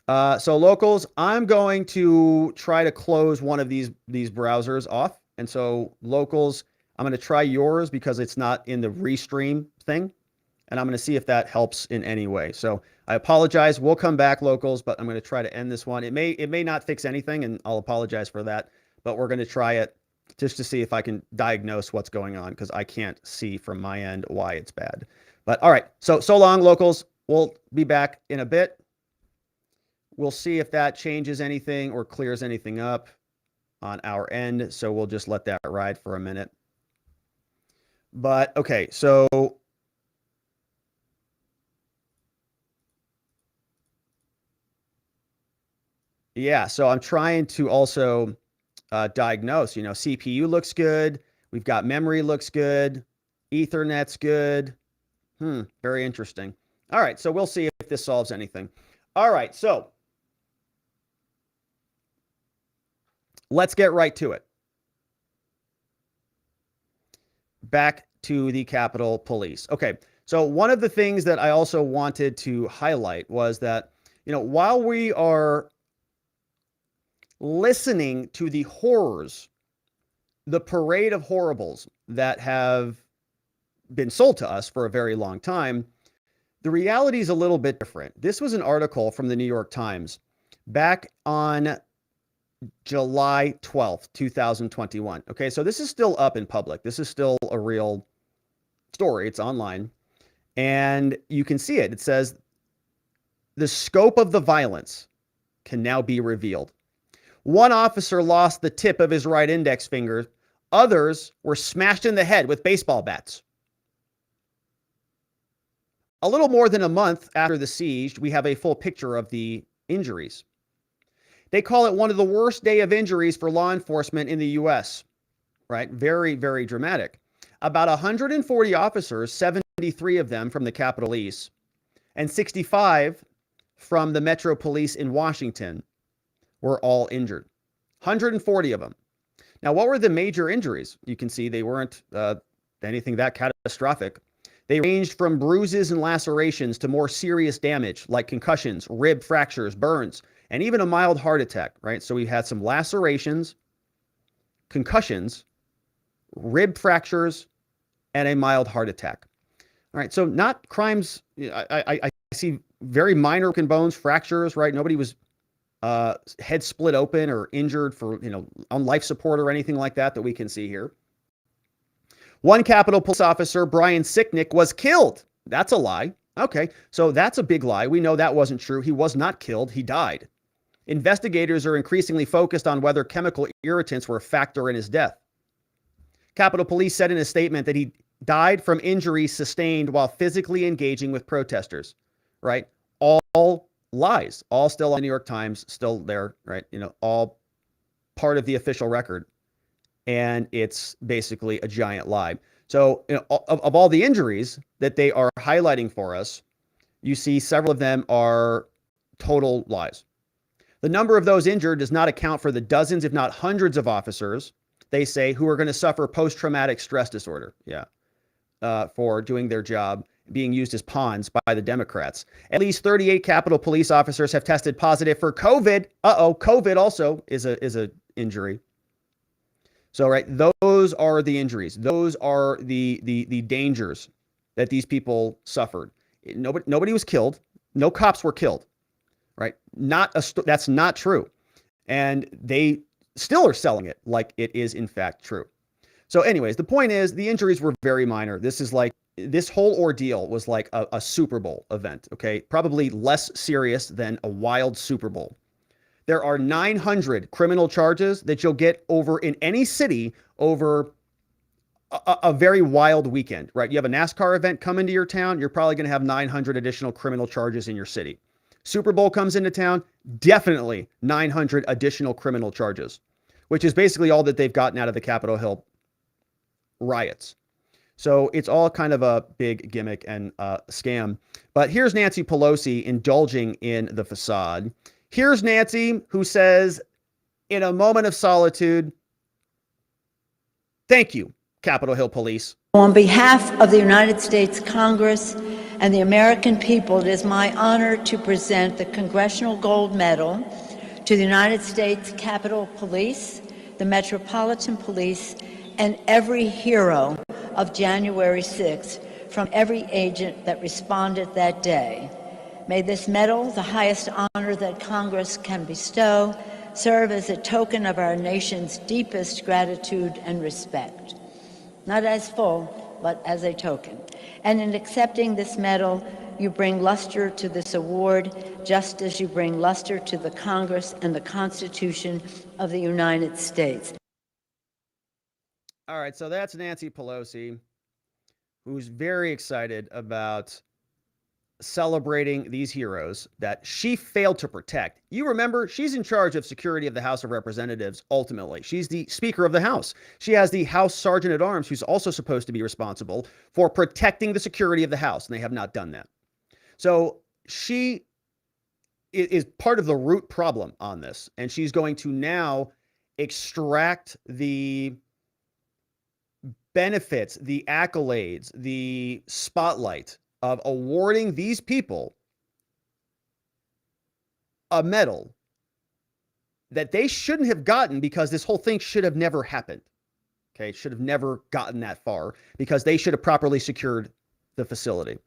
So locals, I'm going to try to close one of these browsers off. And so locals, I'm going to try yours because it's not in the restream thing. And I'm going to see if that helps in any way. So I apologize. We'll come back, locals, but I'm going to try to end this one. It may not fix anything, and I'll apologize for that. But we're going to try it just to see if I can diagnose what's going on, because I can't see from my end why it's bad. But all right. So long, locals. We'll be back in a bit. We'll see if that changes anything or clears anything up on our end. So we'll just let that ride for a minute. But okay, so Yeah, so I'm trying to also diagnose. CPU looks good. We've got memory looks good. Ethernet's good. Very interesting. All right, so we'll see if this solves anything. All right, so let's get right to it. Back to the Capitol Police. Okay, so one of the things that I also wanted to highlight was that, while we are listening to the horrors, the parade of horribles that have been sold to us for a very long time, the reality is a little bit different. This was an article from the New York Times back on July 12th, 2021. Okay, so this is still up in public. This is still a real story. It's online. And you can see it. It says, the scope of the violence can now be revealed. One officer lost the tip of his right index finger. Others were smashed in the head with baseball bats. A little more than a month after the siege, we have a full picture of the injuries. They call it one of the worst day of injuries for law enforcement in the U.S., right? Very, very dramatic. About 140 officers, 73 of them from the Capitol Police, and 65 from the Metro Police in Washington were all injured. 140 of them. Now, what were the major injuries? You can see they weren't anything that catastrophic. They ranged from bruises and lacerations to more serious damage like concussions, rib fractures, burns, and even a mild heart attack, right? So we had some lacerations, concussions, rib fractures, and a mild heart attack. All right, so not crimes. I see very minor broken bones, fractures, right? Nobody was head split open or injured for, on life support or anything like that we can see here. One Capitol Police officer, Brian Sicknick, was killed. That's a lie. Okay, so that's a big lie. We know that wasn't true. He was not killed. He died. Investigators are increasingly focused on whether chemical irritants were a factor in his death. Capitol Police said in a statement that he died from injuries sustained while physically engaging with protesters, right? All lies, all still on the New York Times, still there, right? All part of the official record. And it's basically a giant lie. So of all the injuries that they are highlighting for us, you see several of them are total lies. The number of those injured does not account for the dozens, if not hundreds of officers, they say, who are going to suffer post-traumatic stress disorder. For doing their job, being used as pawns by the Democrats. At least 38 Capitol Police officers have tested positive for COVID. COVID also is a injury. So, right, those are the injuries. Those are the dangers that these people suffered. Nobody was killed. No cops were killed, right? That's not true. And they still are selling it like it is in fact true. So anyways, the point is the injuries were very minor. This whole ordeal was like a Super Bowl event, okay? Probably less serious than a wild Super Bowl. There are 900 criminal charges that you'll get over in any city over a very wild weekend, right? You have a NASCAR event come into your town, you're probably going to have 900 additional criminal charges in your city. Super Bowl comes into town, definitely 900 additional criminal charges, which is basically all that they've gotten out of the Capitol Hill riots. So it's all kind of a big gimmick and scam. But here's Nancy Pelosi indulging in the facade. Here's Nancy, who says, in a moment of solitude, thank you, Capitol Hill Police. On behalf of the United States Congress and the American people, it is my honor to present the Congressional Gold Medal to the United States Capitol Police, the Metropolitan Police, and every hero of January 6th from every agent that responded that day. May this medal, the highest honor that Congress can bestow, serve as a token of our nation's deepest gratitude and respect. Not as full, but as a token. And in accepting this medal, you bring luster to this award, just as you bring luster to the Congress and the Constitution of the United States. All right, so that's Nancy Pelosi, who's very excited about celebrating these heroes that she failed to protect. You remember, she's in charge of security of the House of Representatives ultimately. She's the Speaker of the House. She has the House Sergeant at Arms, who's also supposed to be responsible for protecting the security of the House, and they have not done that. So she is part of the root problem on this, and she's going to now extract the benefits, the accolades, the spotlight of awarding these people a medal that they shouldn't have gotten, because this whole thing should have never happened. Okay, should have never gotten that far, because they should have properly secured the facility.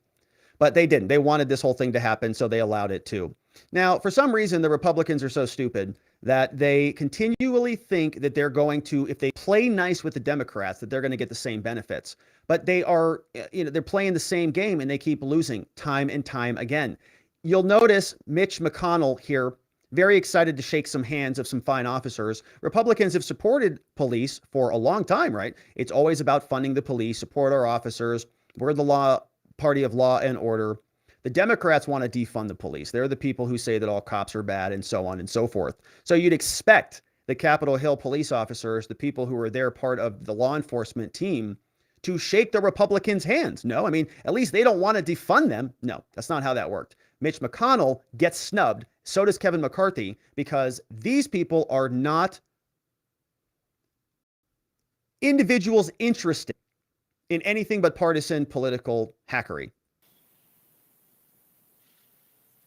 But they didn't. They wanted this whole thing to happen, so they allowed it to. Now, for some reason, the Republicans are so stupid that they continually think that they're going to, if they play nice with the Democrats, that they're going to get the same benefits. But they are, they're playing the same game, and they keep losing time and time again. You'll notice Mitch McConnell here, very excited to shake some hands of some fine officers. Republicans have supported police for a long time, right? It's always about funding the police, support our officers. We're the party of law and order. The Democrats want to defund the police. They're the people who say that all cops are bad and so on and so forth. So you'd expect the Capitol Hill police officers, the people who are there part of the law enforcement team, to shake the Republicans' hands. No, I mean, at least they don't want to defund them. No, that's not how that worked. Mitch McConnell gets snubbed. So does Kevin McCarthy, because these people are not individuals interested in anything but partisan political hackery.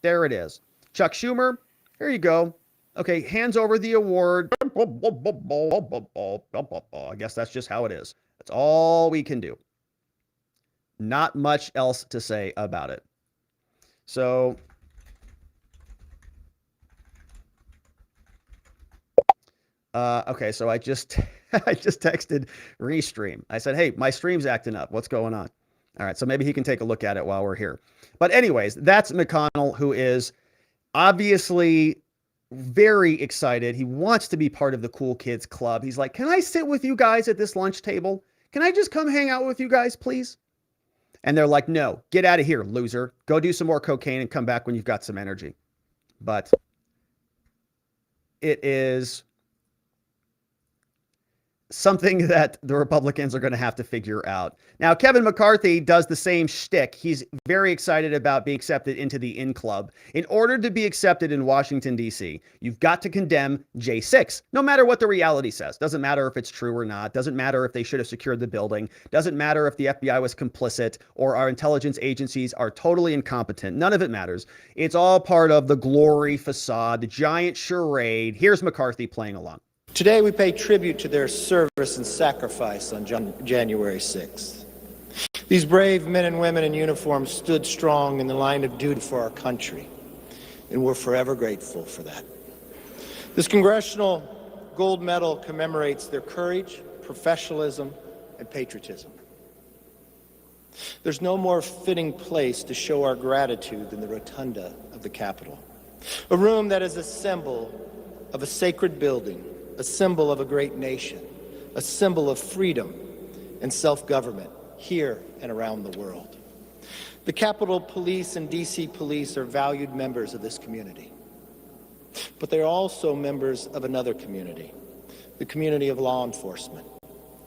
There it is. Chuck Schumer, here you go. Okay, hands over the award. I guess that's just how it is. That's all we can do. Not much else to say about it. So, okay, so I just texted Restream. I said, hey, my stream's acting up. What's going on? All right, so maybe he can take a look at it while we're here. But anyways, that's McConnell, who is obviously very excited. He wants to be part of the cool kids club. He's like, can I sit with you guys at this lunch table? Can I just come hang out with you guys, please? And they're like, no, get out of here, loser. Go do some more cocaine and come back when you've got some energy. But it is something that the Republicans are going to have to figure out. Now, Kevin McCarthy does the same shtick. He's very excited about being accepted into the in club. In order to be accepted in Washington, D.C., you've got to condemn J6, no matter what the reality says. Doesn't matter if it's true or not. Doesn't matter if they should have secured the building. Doesn't matter if the FBI was complicit or our intelligence agencies are totally incompetent. None of it matters. It's all part of the glory facade, the giant charade. Here's McCarthy playing along. Today we pay tribute to their service and sacrifice on January 6th. These brave men and women in uniform stood strong in the line of duty for our country, and we're forever grateful for that. This Congressional Gold Medal commemorates their courage, professionalism, and patriotism. There's no more fitting place to show our gratitude than the rotunda of the Capitol, a room that is a symbol of a sacred building, a symbol of a great nation, a symbol of freedom and self-government here and around the world. The Capitol Police and D.C. Police are valued members of this community, but they're also members of another community, the community of law enforcement,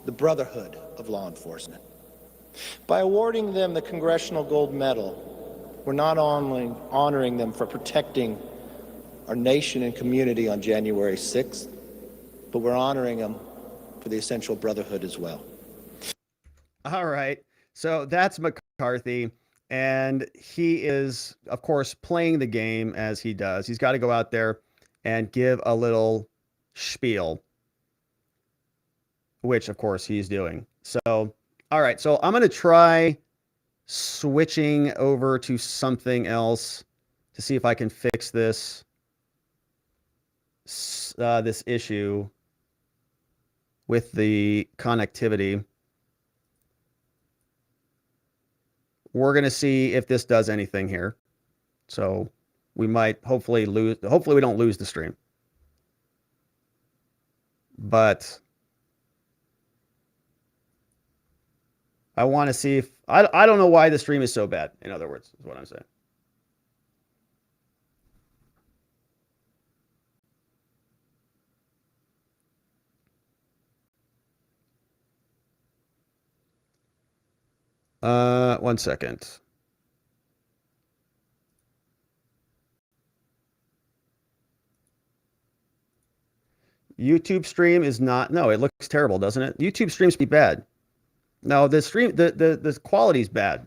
the brotherhood of law enforcement. By awarding them the Congressional Gold Medal, we're not only honoring them for protecting our nation and community on January 6th, but we're honoring them for the essential brotherhood as well. All right. So that's McCarthy. And he is, of course, playing the game as he does. He's got to go out there and give a little spiel, which, of course, he's doing. So, all right. So I'm going to try switching over to something else to see if I can fix this issue with the connectivity. We're going to see if this does anything here. So we might hopefully we don't lose the stream. But I want to see if, I don't know why the stream is so bad. In other words, is what I'm saying. 1 second. YouTube stream is not, no, it looks terrible, doesn't it? YouTube streams be bad. No, the stream, the quality's bad.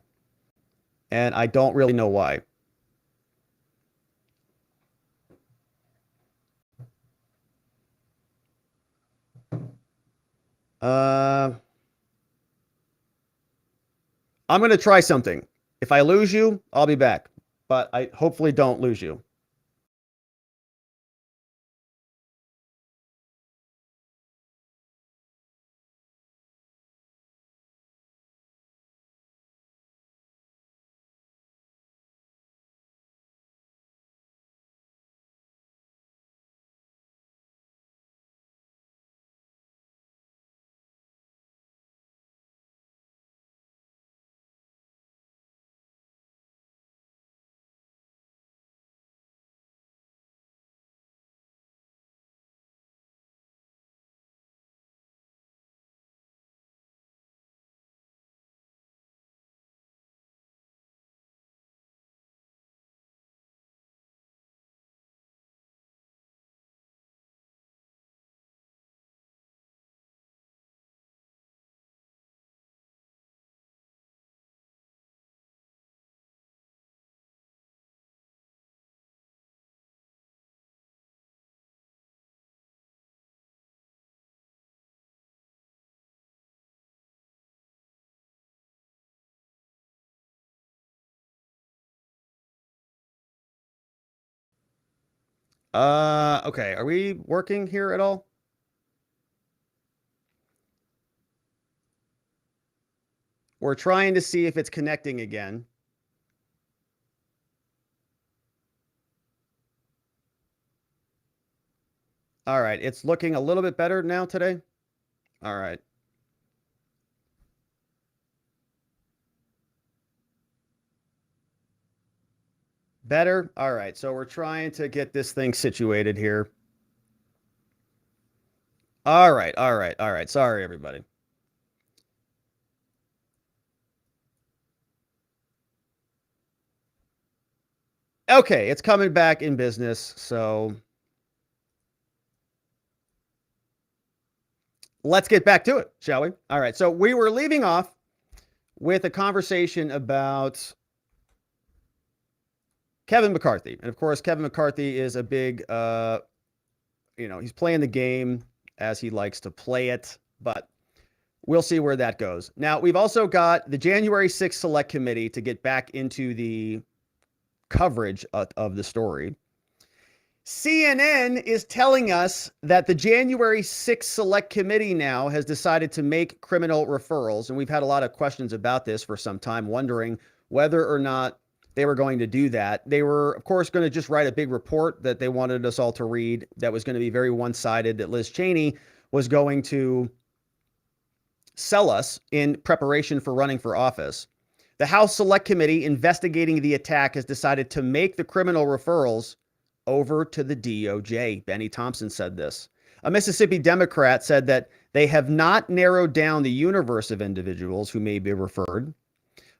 And I don't really know why. I'm going to try something. If I lose you, I'll be back. But I hopefully don't lose you. Okay. Are we working here at all? We're trying to see if it's connecting again. All right. It's looking a little bit better now today. All right. Better? All right. So we're trying to get this thing situated here. All right. All right. All right. Sorry, everybody. Okay. It's coming back in business. So let's get back to it, shall we? All right. So we were leaving off with a conversation about Kevin McCarthy. And of course, Kevin McCarthy is a big, he's playing the game as he likes to play it, but we'll see where that goes. Now, we've also got the January 6th Select Committee to get back into the coverage of the story. CNN is telling us that the January 6th Select Committee now has decided to make criminal referrals. And we've had a lot of questions about this for some time, wondering whether or not they were going to do that. They were, of course, going to just write a big report that they wanted us all to read that was going to be very one-sided, that Liz Cheney was going to sell us in preparation for running for office. The House Select Committee investigating the attack has decided to make the criminal referrals over to the DOJ. Bennie Thompson said this. A Mississippi Democrat said that they have not narrowed down the universe of individuals who may be referred,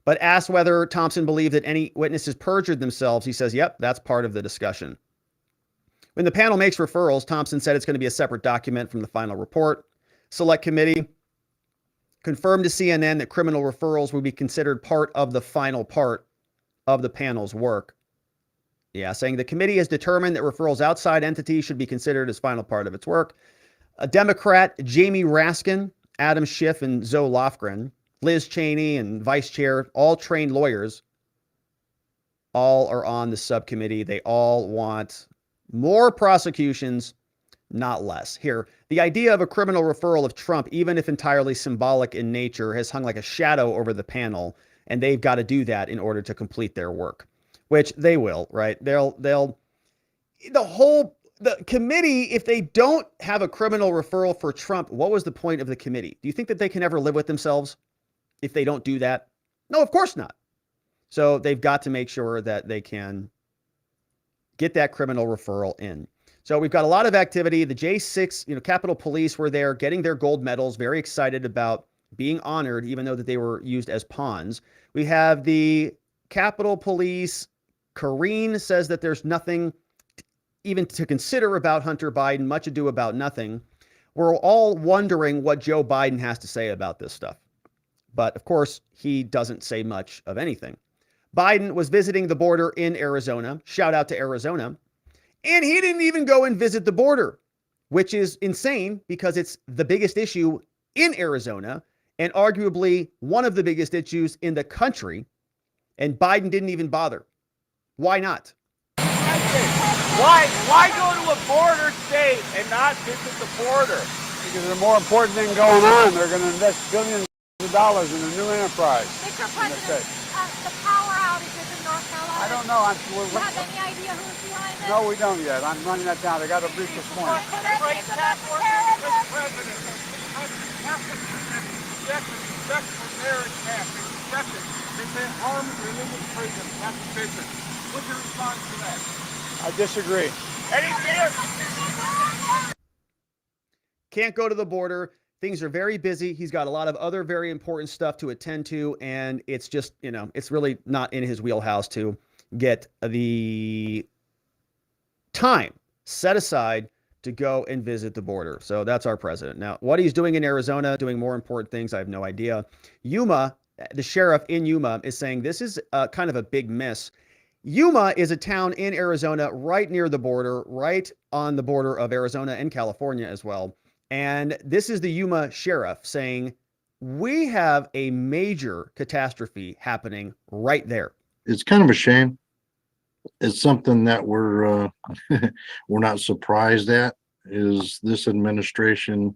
but asked whether Thompson believed that any witnesses perjured themselves. He says, yep, that's part of the discussion. When the panel makes referrals, Thompson said it's going to be a separate document from the final report. Select Committee confirmed to CNN that criminal referrals will be considered part of the final part of the panel's work. Yeah, saying the committee has determined that referrals outside entities should be considered as final part of its work. A Democrat, Jamie Raskin, Adam Schiff, and Zoe Lofgren, Liz Cheney and Vice Chair, all trained lawyers, all are on the subcommittee. They all want more prosecutions, not less. Here, the idea of a criminal referral of Trump, even if entirely symbolic in nature, has hung like a shadow over the panel, and they've got to do that in order to complete their work, which they will, right? The committee, if they don't have a criminal referral for Trump, what was the point of the committee? Do you think that they can ever live with themselves if they don't do that? No, of course not. So they've got to make sure that they can get that criminal referral in. So we've got a lot of activity. The J6, Capitol Police were there getting their gold medals, very excited about being honored, even though that they were used as pawns. We have the Capitol Police. Karine says that there's nothing even to consider about Hunter Biden, much ado about nothing. We're all wondering what Joe Biden has to say about this stuff. But of course, he doesn't say much of anything. Biden was visiting the border in Arizona. Shout out to Arizona. And he didn't even go and visit the border, which is insane because it's the biggest issue in Arizona and arguably one of the biggest issues in the country. And Biden didn't even bother. Why not? Why go to a border state and not visit the border? Because there's more important thing going on. They're going to invest billions of dollars in a new enterprise. Mr. President, the power outages in North Carolina. I don't know. Do you have any idea who's behind this? No, we don't yet. I'm running that down. I got a brief this morning. Mr. President, they say armed religious freedom. That's business. What's your response to that? I disagree. Can't go to the border. Things are very busy. He's got a lot of other very important stuff to attend to. And it's just, it's really not in his wheelhouse to get the time set aside to go and visit the border. So that's our president. Now, what he's doing in Arizona, doing more important things, I have no idea. Yuma, the sheriff in Yuma, is saying this is kind of a big miss. Yuma is a town in Arizona right near the border, right on the border of Arizona and California as well. And this is the Yuma sheriff saying, we have a major catastrophe happening right there. It's kind of a shame. It's something that we're we're not surprised at, is this administration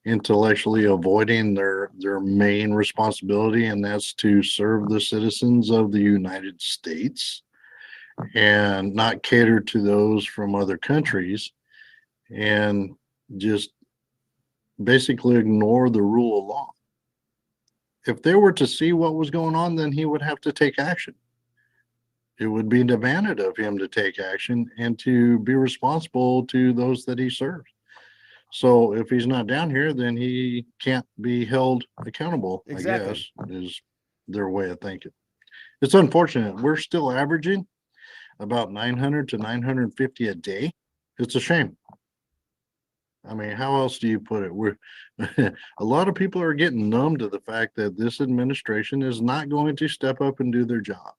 intellectually avoiding their main responsibility, and that's to serve the citizens of the United States and not cater to those from other countries, and just basically ignore the rule of law. If they were to see what was going on, then he would have to take action. It would be demanded of him to take action and to be responsible to those that he serves. So if he's not down here, then he can't be held accountable, Exactly. I guess, is their way of thinking. It's unfortunate. We're still averaging about 900 to 950 a day. It's a shame. I mean, how else do you put it? We're a lot of people are getting numb to the fact that this administration is not going to step up and do their job.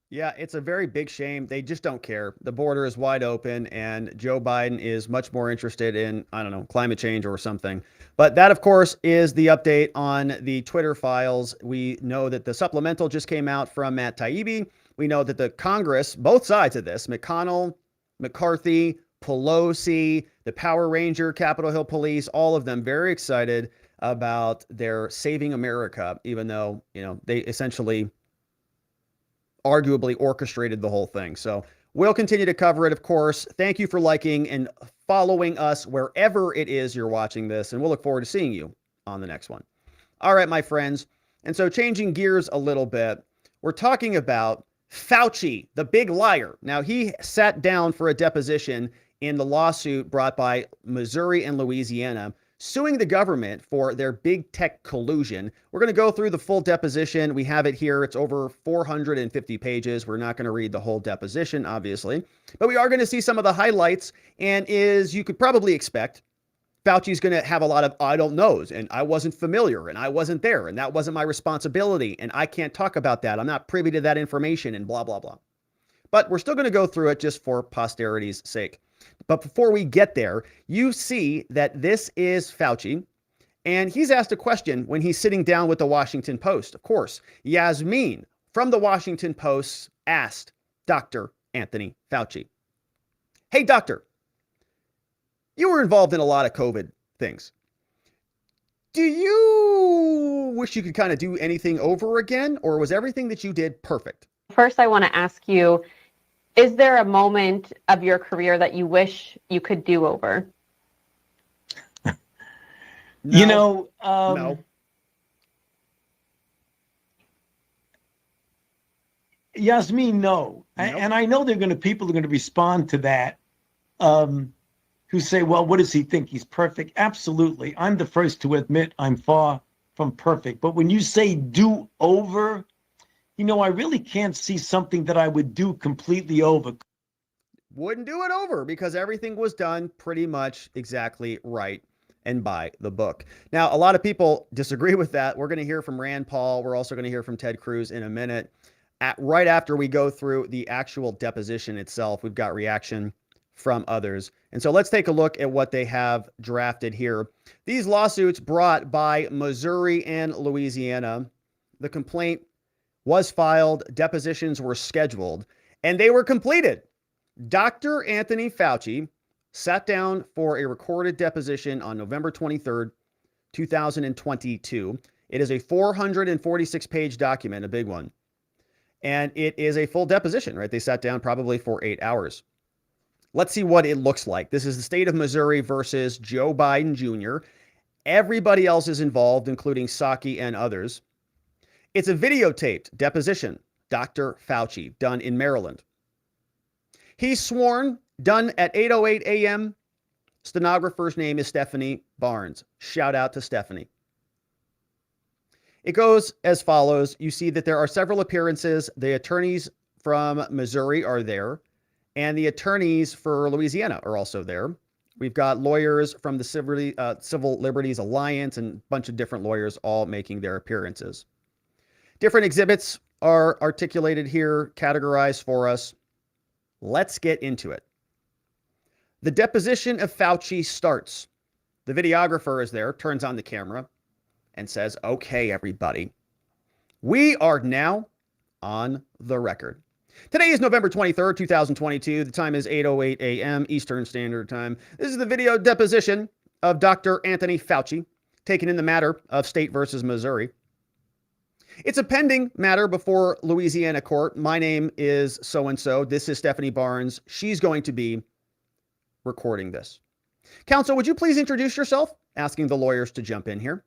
Yeah, it's a very big shame. They just don't care. The border is wide open, and Joe Biden is much more interested in, I don't know, climate change or something. But that, of course, is the update on the Twitter files. We know that the supplemental just came out from Matt Taibbi. We know that the Congress, both sides of this, McConnell, McCarthy, Pelosi, the Power Ranger, Capitol Hill Police, all of them very excited about their Saving America, even though, they essentially arguably orchestrated the whole thing. So we'll continue to cover it, of course. Thank you for liking and following us wherever it is you're watching this, and we'll look forward to seeing you on the next one. All right, my friends. And so changing gears a little bit, we're talking about Fauci, the big liar. Now, he sat down for a deposition in the lawsuit brought by Missouri and Louisiana, suing the government for their big tech collusion. We're going to go through the full deposition. We have it here. It's over 450 pages. We're not going to read the whole deposition, obviously, but we are going to see some of the highlights. And as you could probably expect, Fauci's going to have a lot of I don't knows, and I wasn't familiar, and I wasn't there, and that wasn't my responsibility, and I can't talk about that. I'm not privy to that information, and blah, blah, blah. But we're still going to go through it just for posterity's sake. But before we get there, you see that this is Fauci, and he's asked a question when he's sitting down with the Washington Post. Of course, Yasmin from the Washington Post asked Dr. Anthony Fauci, hey, doctor, you were involved in a lot of COVID things. Do you wish you could kind of do anything over again, or was everything that you did perfect? First, I want to ask you, is there a moment of your career that you wish you could do over? No. Yasmin, no. And I know people are going to respond to that, who say, well, what does he think? He's perfect. Absolutely. I'm the first to admit I'm far from perfect. But when you say do over, you know, I really can't see something that I would do completely over. Wouldn't do it over because everything was done pretty much exactly right and by the book. Now, a lot of people disagree with that. We're going to hear from Rand Paul. We're also going to hear from Ted Cruz in a minute. Right after we go through the actual deposition itself, we've got reaction from others. And so let's take a look at what they have drafted here. These lawsuits brought by Missouri and Louisiana. The complaint was filed, depositions were scheduled, and they were completed. Dr. Anthony Fauci sat down for a recorded deposition on November 23rd, 2022. It is a 446-page document, a big one. And it is a full deposition, right? They sat down probably for 8 hours. Let's see what it looks like. This is the state of Missouri versus Joe Biden Jr. Everybody else is involved, including Psaki and others. It's a videotaped deposition, Dr. Fauci, done in Maryland. He's sworn, done at 8:08 a.m. Stenographer's name is Stephanie Barnes. Shout out to Stephanie. It goes as follows. You see that there are several appearances. The attorneys from Missouri are there, and the attorneys for Louisiana are also there. We've got lawyers from the Civil Liberties Alliance and a bunch of different lawyers all making their appearances. Different exhibits are articulated here, categorized for us. Let's get into it. The deposition of Fauci starts. The videographer is there, turns on the camera, and says, okay, everybody, we are now on the record. Today is November 23rd, 2022. The time is 8:08 a.m. Eastern Standard Time. This is the video deposition of Dr. Anthony Fauci, taken in the matter of state versus Missouri. It's a pending matter before Louisiana court. My name is so-and-so. This is Stephanie Barnes. She's going to be recording this. Counsel, would you please introduce yourself? Asking the lawyers to jump in here.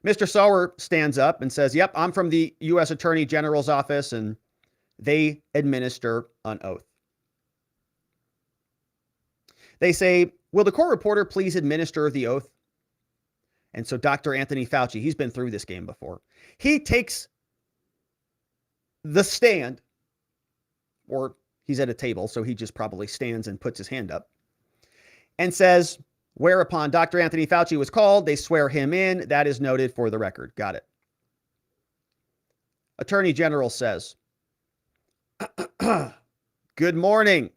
Mr. Sauer stands up and says, yep, I'm from the U.S. Attorney General's office, and they administer an oath. They say, will the court reporter please administer the oath? And so Dr. Anthony Fauci, he's been through this game before. He takes the stand, or he's at a table, so he just probably stands and puts his hand up, and says, whereupon Dr. Anthony Fauci was called, they swear him in. That is noted for the record. Got it. Attorney General says, good morning.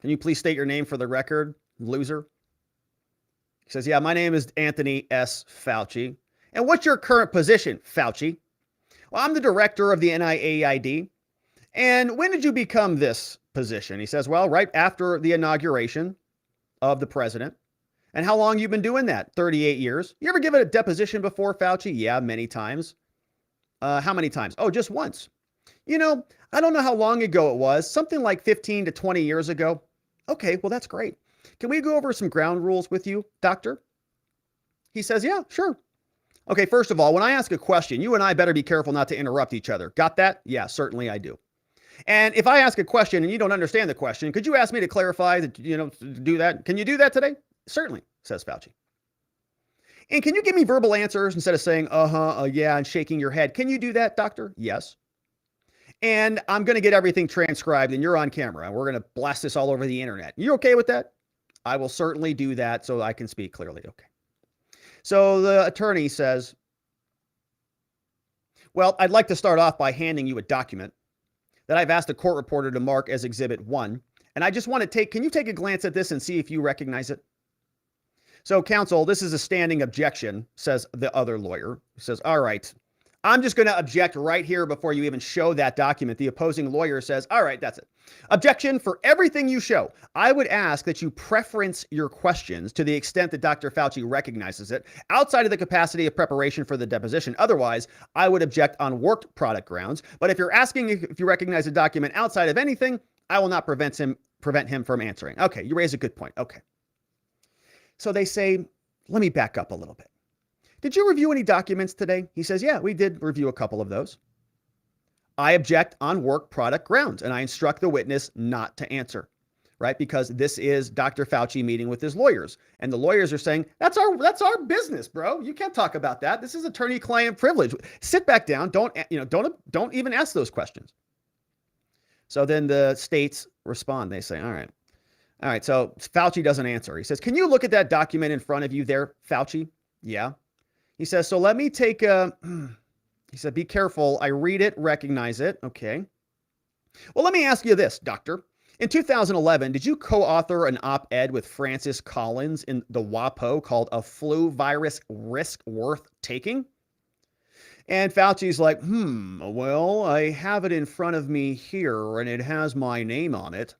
Can you please state your name for the record, loser? He says, yeah, my name is Anthony S. Fauci. And what's your current position, Fauci? Well, I'm the director of the NIAID. And when did you become this position? He says, well, right after the inauguration of the president. And how long you been doing that? 38 years. You ever given a deposition before, Fauci? Yeah, many times. How many times? Oh, just once. You know, I don't know how long ago it was. Something like 15 to 20 years ago. Okay, well, that's great. Can we go over some ground rules with you, doctor? He says, yeah, sure. Okay, first of all, when I ask a question, you and I better be careful not to interrupt each other. Got that? Yeah, certainly I do. And if I ask a question and you don't understand the question, could you ask me to clarify that, do that? Can you do that today? Certainly, says Fauci. And can you give me verbal answers instead of saying, yeah, and shaking your head? Can you do that, doctor? Yes. And I'm going to get everything transcribed and you're on camera and we're going to blast this all over the internet. You okay with that? I will certainly do that so I can speak clearly. Okay. So the attorney says, well, I'd like to start off by handing you a document that I've asked the court reporter to mark as Exhibit 1. And I just want to can you take a glance at this and see if you recognize it? So, counsel, this is a standing objection, says the other lawyer. He says, all right, I'm just going to object right here before you even show that document. The opposing lawyer says, all right, that's it. Objection for everything you show. I would ask that you preference your questions to the extent that Dr. Fauci recognizes it outside of the capacity of preparation for the deposition. Otherwise, I would object on worked product grounds. But if you're asking if you recognize a document outside of anything, I will not prevent him from answering. Okay, you raise a good point. Okay. So they say, let me back up a little bit. Did you review any documents today? He says, yeah, we did review a couple of those. I object on work product grounds, and I instruct the witness not to answer. right? Because this is Dr. Fauci meeting with his lawyers. And the lawyers are saying, that's our business, bro. You can't talk about that. This is attorney-client privilege. Sit back down. Don't even ask those questions. So then the states respond. They say, all right. So Fauci doesn't answer. He says, can you look at that document in front of you there, Fauci? Yeah. He says, so let me take he said, be careful. I read it, recognize it. Okay. Well, let me ask you this, doctor. In 2011, did you co-author an op-ed with Francis Collins in the WAPO called A Flu Virus Risk Worth Taking? And Fauci's like, well, I have it in front of me here and it has my name on it.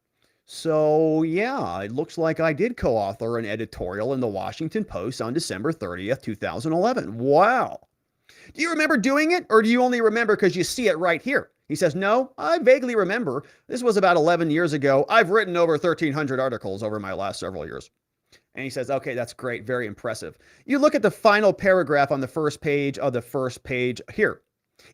So yeah, it looks like I did co-author an editorial in the Washington Post on December 30th, 2011. Wow. Do you remember doing it, or do you only remember because you see it right here? He says, no, I vaguely remember. This was about 11 years ago. I've written over 1,300 articles over my last several years. And he says, okay, that's great. Very impressive. You look at the final paragraph on the first page of the first page here.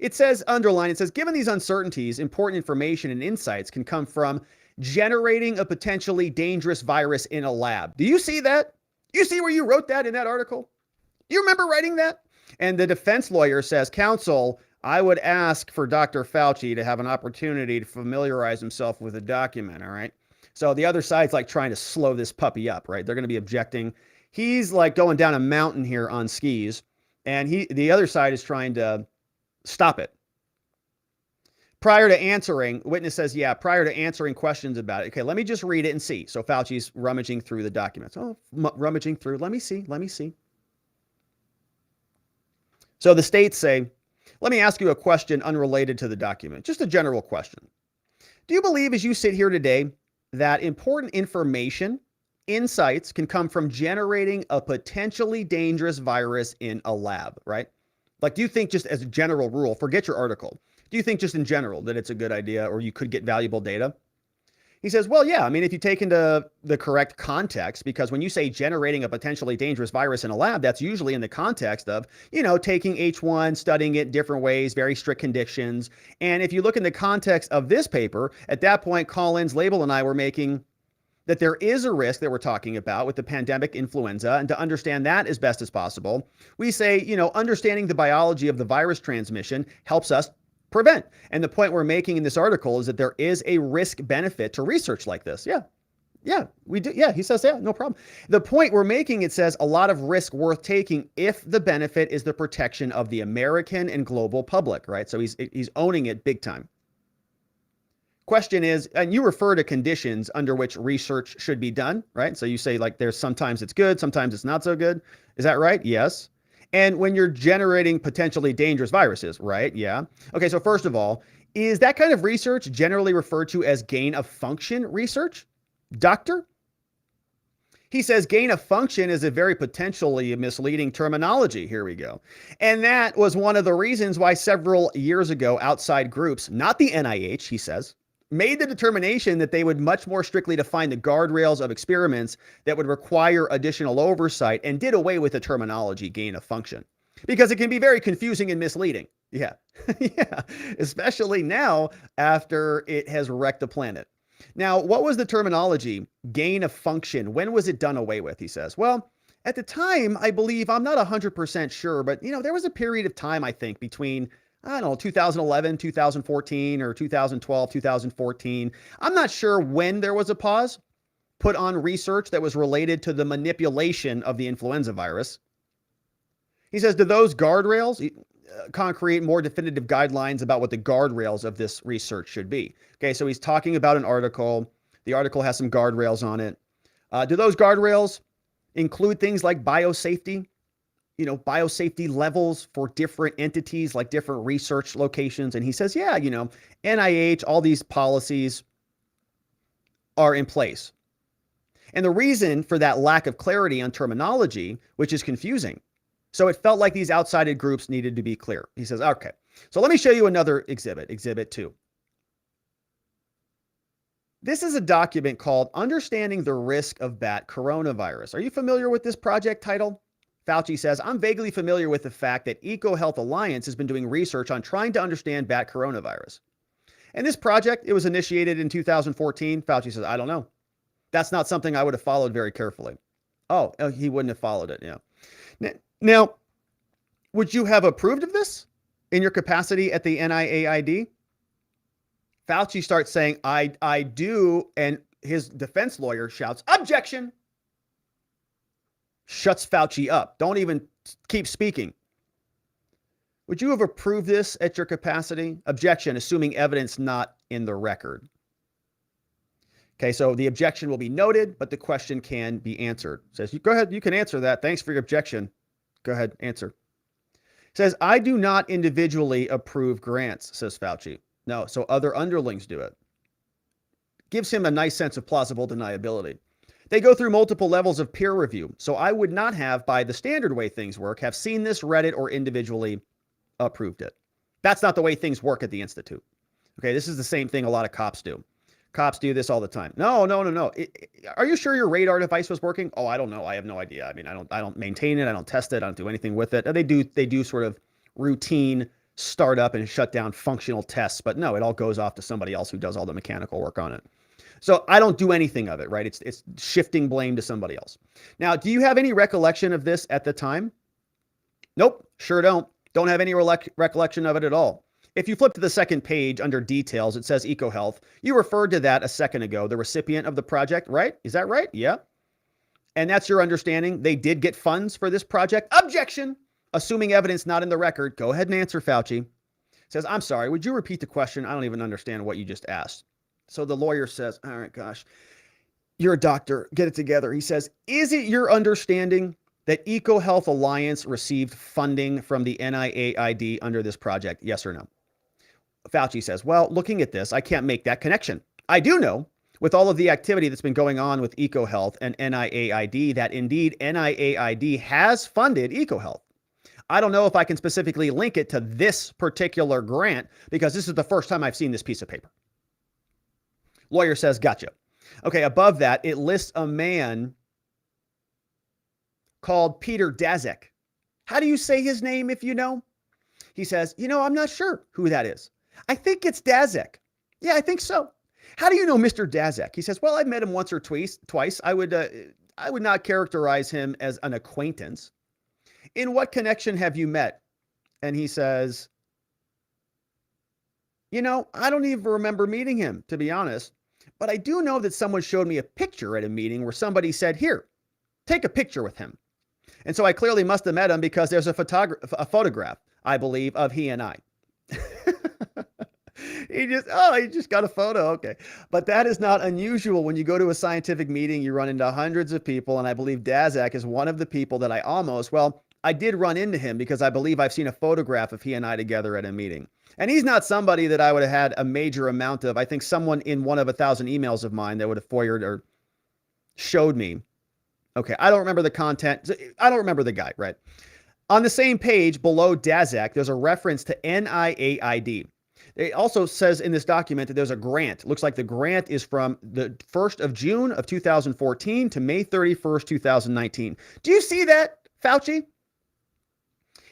It says, underline, it says, given these uncertainties, important information and insights can come from generating a potentially dangerous virus in a lab. Do you see that? You see where you wrote that in that article? You remember writing that? And the defense lawyer says, counsel, I would ask for Dr. Fauci to have an opportunity to familiarize himself with the document, all right? So the other side's like trying to slow this puppy up, right? They're going to be objecting. He's like going down a mountain here on skis, and the other side is trying to stop it. Prior to answering, witness says, yeah, prior to answering questions about it. Okay, let me just read it and see. So Fauci's rummaging through the documents. Oh, rummaging through. Let me see. So the states say, let me ask you a question unrelated to the document, just a general question. Do you believe as you sit here today that important information, insights can come from generating a potentially dangerous virus in a lab, right? Like, do you think just as a general rule, forget your article, do you think just in general that it's a good idea or you could get valuable data? He says, well, yeah, I mean, if you take into the correct context, because when you say generating a potentially dangerous virus in a lab, that's usually in the context of, taking H1, studying it different ways, very strict conditions. And if you look in the context of this paper, at that point, Collins, Label, and I were making that there is a risk that we're talking about with the pandemic influenza, and to understand that as best as possible, we say, understanding the biology of the virus transmission helps us prevent. And the point we're making in this article is that there is a risk benefit to research like this. Yeah, we do. Yeah, he says, yeah, no problem. The point we're making, it says a lot of risk worth taking if the benefit is the protection of the American and global public, right? So he's owning it big time. Question is, and you refer to conditions under which research should be done, right? So you say like there's sometimes it's good, sometimes it's not so good. Is that right? Yes. And when you're generating potentially dangerous viruses, right? Yeah. Okay, so first of all, is that kind of research generally referred to as gain of function research? Doctor? He says gain of function is a very potentially misleading terminology. Here we go. And that was one of the reasons why several years ago, outside groups, not the NIH, he says, made the determination that they would much more strictly define the guardrails of experiments that would require additional oversight and did away with the terminology gain of function because it can be very confusing and misleading. Yeah. Yeah. Especially now after it has wrecked the planet. Now, what was the terminology gain of function? When was it done away with? He says, well, at the time, I believe, I'm not 100% sure, but there was a period of time, I think, between 2011, 2014, or 2012, 2014. I'm not sure when there was a pause put on research that was related to the manipulation of the influenza virus. He says, do those guardrails concrete, more definitive guidelines about what the guardrails of this research should be? Okay, so he's talking about an article. The article has some guardrails on it. Do those guardrails include things like biosafety? Biosafety levels for different entities, like different research locations. And he says, yeah, NIH, all these policies are in place. And the reason for that lack of clarity on terminology, which is confusing. So it felt like these outside groups needed to be clear. He says, okay, so let me show you another exhibit, Exhibit 2. This is a document called Understanding the Risk of Bat Coronavirus. Are you familiar with this project title? Fauci says, I'm vaguely familiar with the fact that EcoHealth Alliance has been doing research on trying to understand bat coronavirus. And this project, it was initiated in 2014. Fauci says, I don't know. That's not something I would have followed very carefully. Oh, he wouldn't have followed it. Yeah. Now, would you have approved of this in your capacity at the NIAID? Fauci starts saying, I do, and his defense lawyer shouts, objection. Shuts Fauci up. Don't even keep speaking. Would you have approved this at your capacity? Objection, assuming evidence not in the record. Okay, so the objection will be noted, but the question can be answered. Says, go ahead, you can answer that. Thanks for your objection. Go ahead, answer. Says, I do not individually approve grants, says Fauci. No, so other underlings do it. Gives him a nice sense of plausible deniability. They go through multiple levels of peer review, so I would not have, by the standard way things work, have seen this, read it, or individually approved it. That's not the way things work at the Institute. Okay, this is the same thing a lot of cops do. Cops do this all the time. No. Are you sure your radar device was working? Oh, I don't know. I have no idea. I mean, I don't maintain it. I don't test it. I don't do anything with it. They do sort of routine startup and shut down functional tests, but no, it all goes off to somebody else who does all the mechanical work on it. So I don't do anything of it, right? It's shifting blame to somebody else. Now, do you have any recollection of this at the time? Nope, sure don't. Don't have any recollection of it at all. If you flip to the second page under details, it says EcoHealth. You referred to that a second ago, the recipient of the project, right? Is that right? Yeah. And that's your understanding. They did get funds for this project. Objection. Assuming evidence not in the record. Go ahead and answer, Fauci. Says, I'm sorry, would you repeat the question? I don't even understand what you just asked. So the lawyer says, all right, gosh, you're a doctor. Get it together. He says, is it your understanding that EcoHealth Alliance received funding from the NIAID under this project? Yes or no? Fauci says, well, looking at this, I can't make that connection. I do know, with all of the activity that's been going on with EcoHealth and NIAID, that indeed NIAID has funded EcoHealth. I don't know if I can specifically link it to this particular grant because this is the first time I've seen this piece of paper. Lawyer says, gotcha. Okay, above that, it lists a man called Peter Daszak. How do you say his name if you know? He says, I'm not sure who that is. I think it's Daszak. Yeah, I think so. How do you know Mr. Daszak? He says, well, I've met him once or twice. I would not characterize him as an acquaintance. In what connection have you met? And he says, I don't even remember meeting him, to be honest. But I do know that someone showed me a picture at a meeting where somebody said, here, take a picture with him. And so I clearly must have met him because there's a photograph, I believe, of he and I. He just got a photo. Okay. But that is not unusual. When you go to a scientific meeting, you run into hundreds of people. And I believe Daszak is one of the people that I did run into him because I believe I've seen a photograph of he and I together at a meeting. And he's not somebody that I would have had a major amount of. I think someone in one of 1,000 emails of mine that would have forwarded or showed me. Okay, I don't remember the content. I don't remember the guy, right? On the same page below Daszak, there's a reference to NIAID. It also says in this document that there's a grant. It looks like the grant is from the 1st of June of 2014 to May 31st, 2019. Do you see that, Fauci?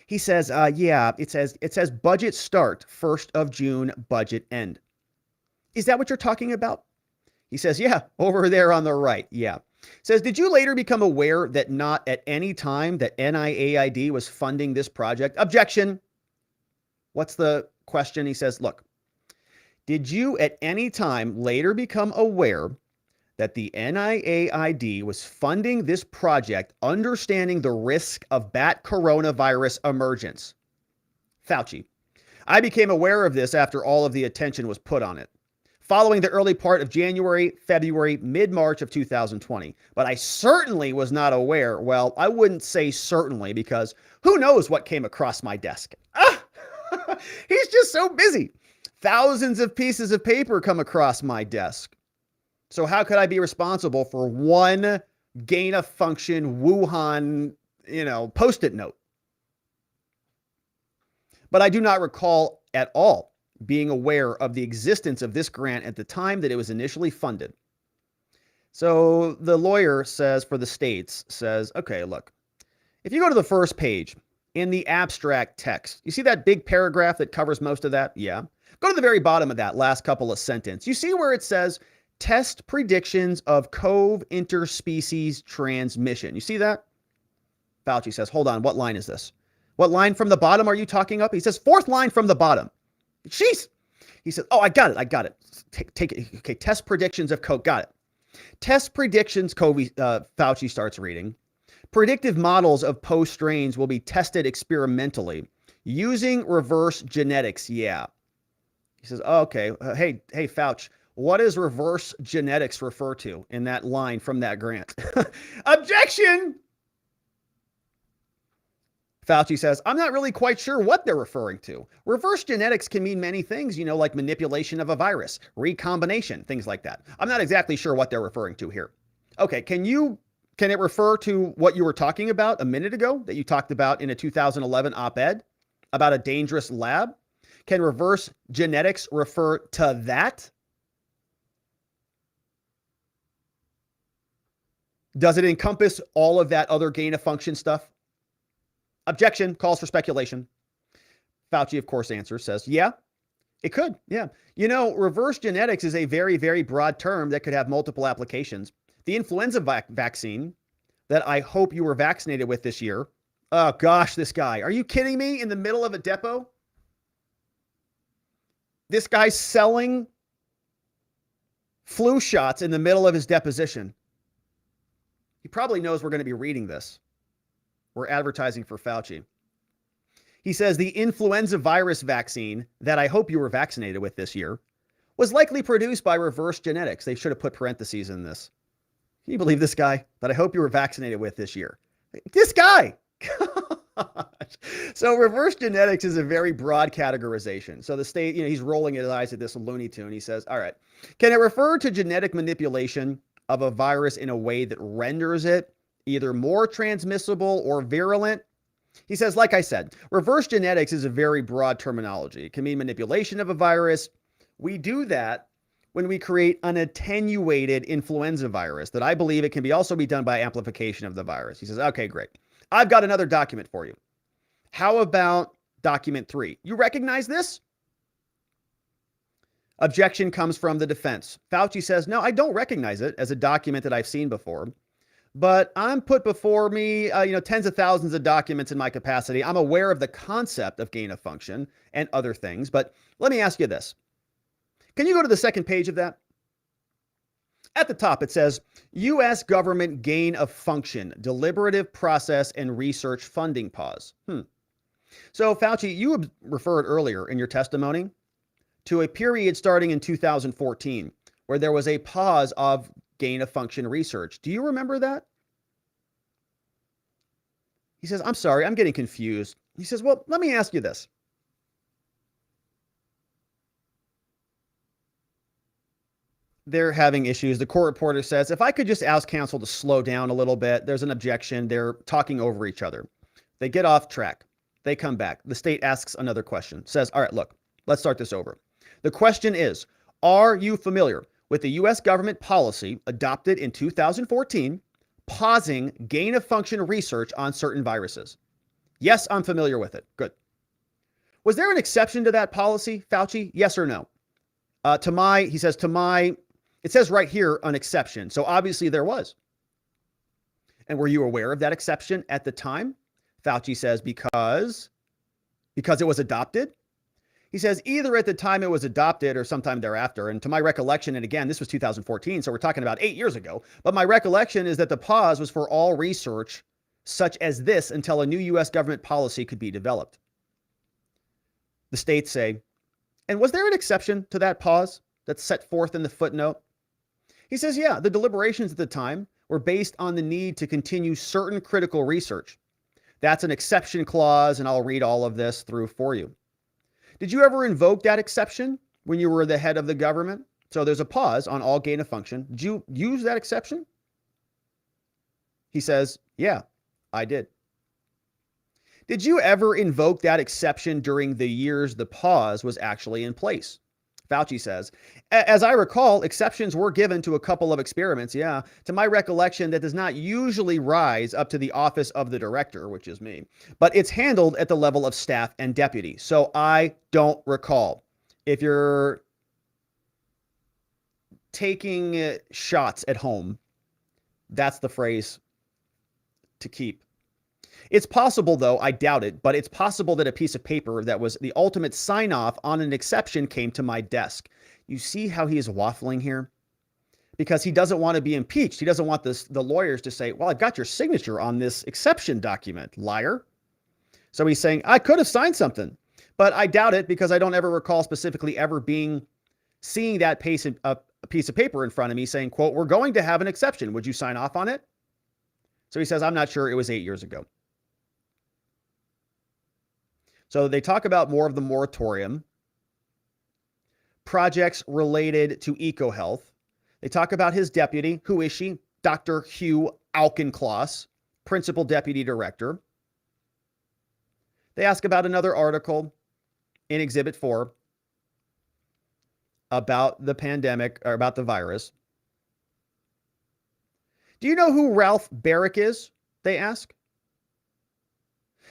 He says, yeah, it says budget start 1st of June, budget end. Is that what you're talking about? He says, yeah, over there on the right. Yeah. Says, did you later become aware that not at any time that NIAID was funding this project? Objection. What's the question? He says, look, did you at any time later become aware that the NIAID was funding this project, understanding the risk of bat coronavirus emergence? Fauci, I became aware of this after all of the attention was put on it, following the early part of January, February, mid-March of 2020. But I certainly was not aware. Well, I wouldn't say certainly because who knows what came across my desk. He's just so busy. Thousands of pieces of paper come across my desk. So how could I be responsible for one gain-of-function Wuhan, Post-it note? But I do not recall at all being aware of the existence of this grant at the time that it was initially funded. So the lawyer says, for the states, says, okay, look, if you go to the first page in the abstract text, you see that big paragraph that covers most of that? Yeah. Go to the very bottom of that last couple of sentences. You see where it says, test predictions of COV interspecies transmission. You see that? Fauci says, hold on, what line is this? What line from the bottom are you talking up? He says, fourth line from the bottom. Jeez. He says, oh, I got it. Take it. Okay, test predictions of COV. Got it. Test predictions, Fauci starts reading. Predictive models of post strains will be tested experimentally using reverse genetics. Yeah. He says, oh, okay. Hey, Fauci, what does reverse genetics refer to in that line from that grant? Objection. Fauci says, I'm not really quite sure what they're referring to. Reverse genetics can mean many things, like manipulation of a virus, recombination, things like that. I'm not exactly sure what they're referring to here. Okay, can it refer to what you were talking about a minute ago that you talked about in a 2011 op-ed about a dangerous lab? Can reverse genetics refer to that? Does it encompass all of that other gain of function stuff? Objection, calls for speculation. Fauci, of course, answers, says, yeah, it could. Yeah. Reverse genetics is a very, very broad term that could have multiple applications. The influenza vaccine that I hope you were vaccinated with this year. Oh, gosh, this guy. Are you kidding me? In the middle of a depot? This guy's selling flu shots in the middle of his deposition. He probably knows we're going to be reading this. We're advertising for Fauci. He says the influenza virus vaccine that I hope you were vaccinated with this year was likely produced by reverse genetics. They should have put parentheses in this. Can you believe this guy that I hope you were vaccinated with this year? This guy. So reverse genetics is a very broad categorization. So the state, he's rolling his eyes at this Looney Tune. He says, all right, can it refer to genetic manipulation of a virus in a way that renders it either more transmissible or virulent? He says, like I said, reverse genetics is a very broad terminology. It can mean manipulation of a virus. We do that when we create an attenuated influenza virus that I believe it can also be done by amplification of the virus. He says, okay, great. I've got another document for you. How about document 3? You recognize this? Objection comes from the defense. Fauci says, no, I don't recognize it as a document that I've seen before. But I'm put before me, tens of thousands of documents in my capacity. I'm aware of the concept of gain of function and other things. But let me ask you this. Can you go to the second page of that? At the top, it says, U.S. government gain of function, deliberative process and research funding pause. So Fauci, you referred earlier in your testimony to a period starting in 2014 where there was a pause of gain of function research. Do you remember that? He says, I'm sorry, I'm getting confused. He says, well, let me ask you this. They're having issues. The court reporter says, if I could just ask counsel to slow down a little bit, there's an objection. They're talking over each other. They get off track. They come back. The state asks another question, says, all right, look, let's start this over. The question is, are you familiar with the U.S. government policy adopted in 2014, pausing gain of function research on certain viruses? Yes, I'm familiar with it. Good. Was there an exception to that policy, Fauci? Yes or no? It says right here, an exception. So obviously there was. And were you aware of that exception at the time? Fauci says, because it was adopted. He says either at the time it was adopted or sometime thereafter. And to my recollection, and again, this was 2014, so we're talking about 8 years ago. But my recollection is that the pause was for all research such as this until a new U.S. government policy could be developed. The states say, and was there an exception to that pause that's set forth in the footnote? He says, yeah, the deliberations at the time were based on the need to continue certain critical research. That's an exception clause, and I'll read all of this through for you. Did you ever invoke that exception when you were the head of the government? So there's a pause on all gain of function. Did you use that exception? He says, yeah, I did. Did you ever invoke that exception during the years the pause was actually in place? Fauci says, as I recall, exceptions were given to a couple of experiments. Yeah. To my recollection, that does not usually rise up to the office of the director, which is me, but it's handled at the level of staff and deputy. So I don't recall. If you're taking shots at home. That's the phrase to keep. It's possible, though, I doubt it, but it's possible that a piece of paper that was the ultimate sign-off on an exception came to my desk. You see how he is waffling here? Because he doesn't want to be impeached. He doesn't want the lawyers to say, well, I've got your signature on this exception document, liar. So he's saying, I could have signed something, but I doubt it because I don't ever recall specifically ever seeing that piece of paper in front of me saying, quote, we're going to have an exception. Would you sign off on it? So he says, I'm not sure. It was 8 years ago. So they talk about more of the moratorium, projects related to EcoHealth. They talk about his deputy. Who is she? Dr. Hugh Auchincloss, principal deputy director. They ask about another article in Exhibit 4 about the pandemic, or about the virus. Do you know who Ralph Barrick is? They ask.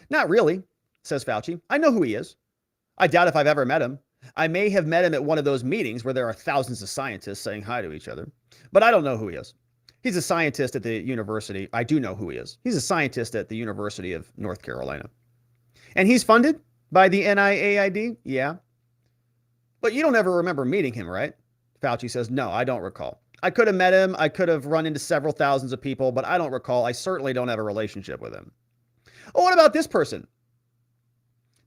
Not really, says Fauci. I know who he is. I doubt if I've ever met him. I may have met him at one of those meetings where there are thousands of scientists saying hi to each other, but I don't know who he is. He's a scientist at the university. I do know who he is. He's a scientist at the University of North Carolina. And he's funded by the NIAID? Yeah. But you don't ever remember meeting him, right? Fauci says, no, I don't recall. I could have met him. I could have run into several thousands of people, but I don't recall. I certainly don't have a relationship with him. Oh, what about this person?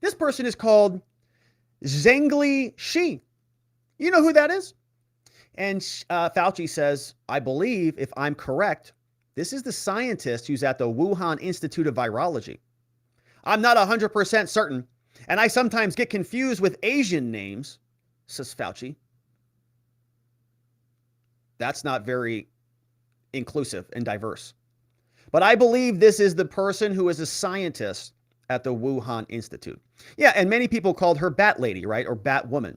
This person is called Zhengli Shi. You know who that is? And Fauci says, I believe, if I'm correct, this is the scientist who's at the Wuhan Institute of Virology. I'm not 100% certain, and I sometimes get confused with Asian names, says Fauci. That's not very inclusive and diverse. But I believe this is the person who is a scientist at the Wuhan Institute. Yeah, and many people called her Bat Lady, right? Or Bat Woman.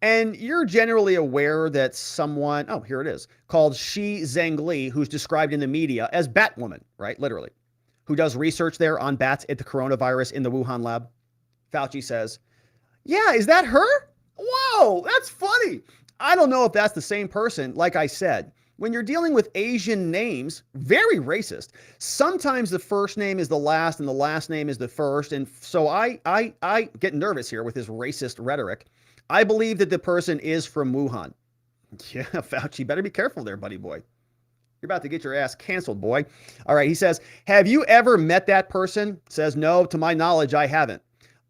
And you're generally aware that someone, oh, here it is, called Shi Zhengli, who's described in the media as Batwoman, right? Literally. Who does research there on bats at the coronavirus in the Wuhan lab. Fauci says, yeah, is that her? Whoa, that's funny. I don't know if that's the same person. Like I said, when you're dealing with Asian names, very racist. Sometimes the first name is the last and the last name is the first. And so I get nervous here with his racist rhetoric. I believe that the person is from Wuhan. Yeah, Fauci, better be careful there, buddy boy. You're about to get your ass canceled, boy. All right, he says, have you ever met that person? Says, no, to my knowledge, I haven't.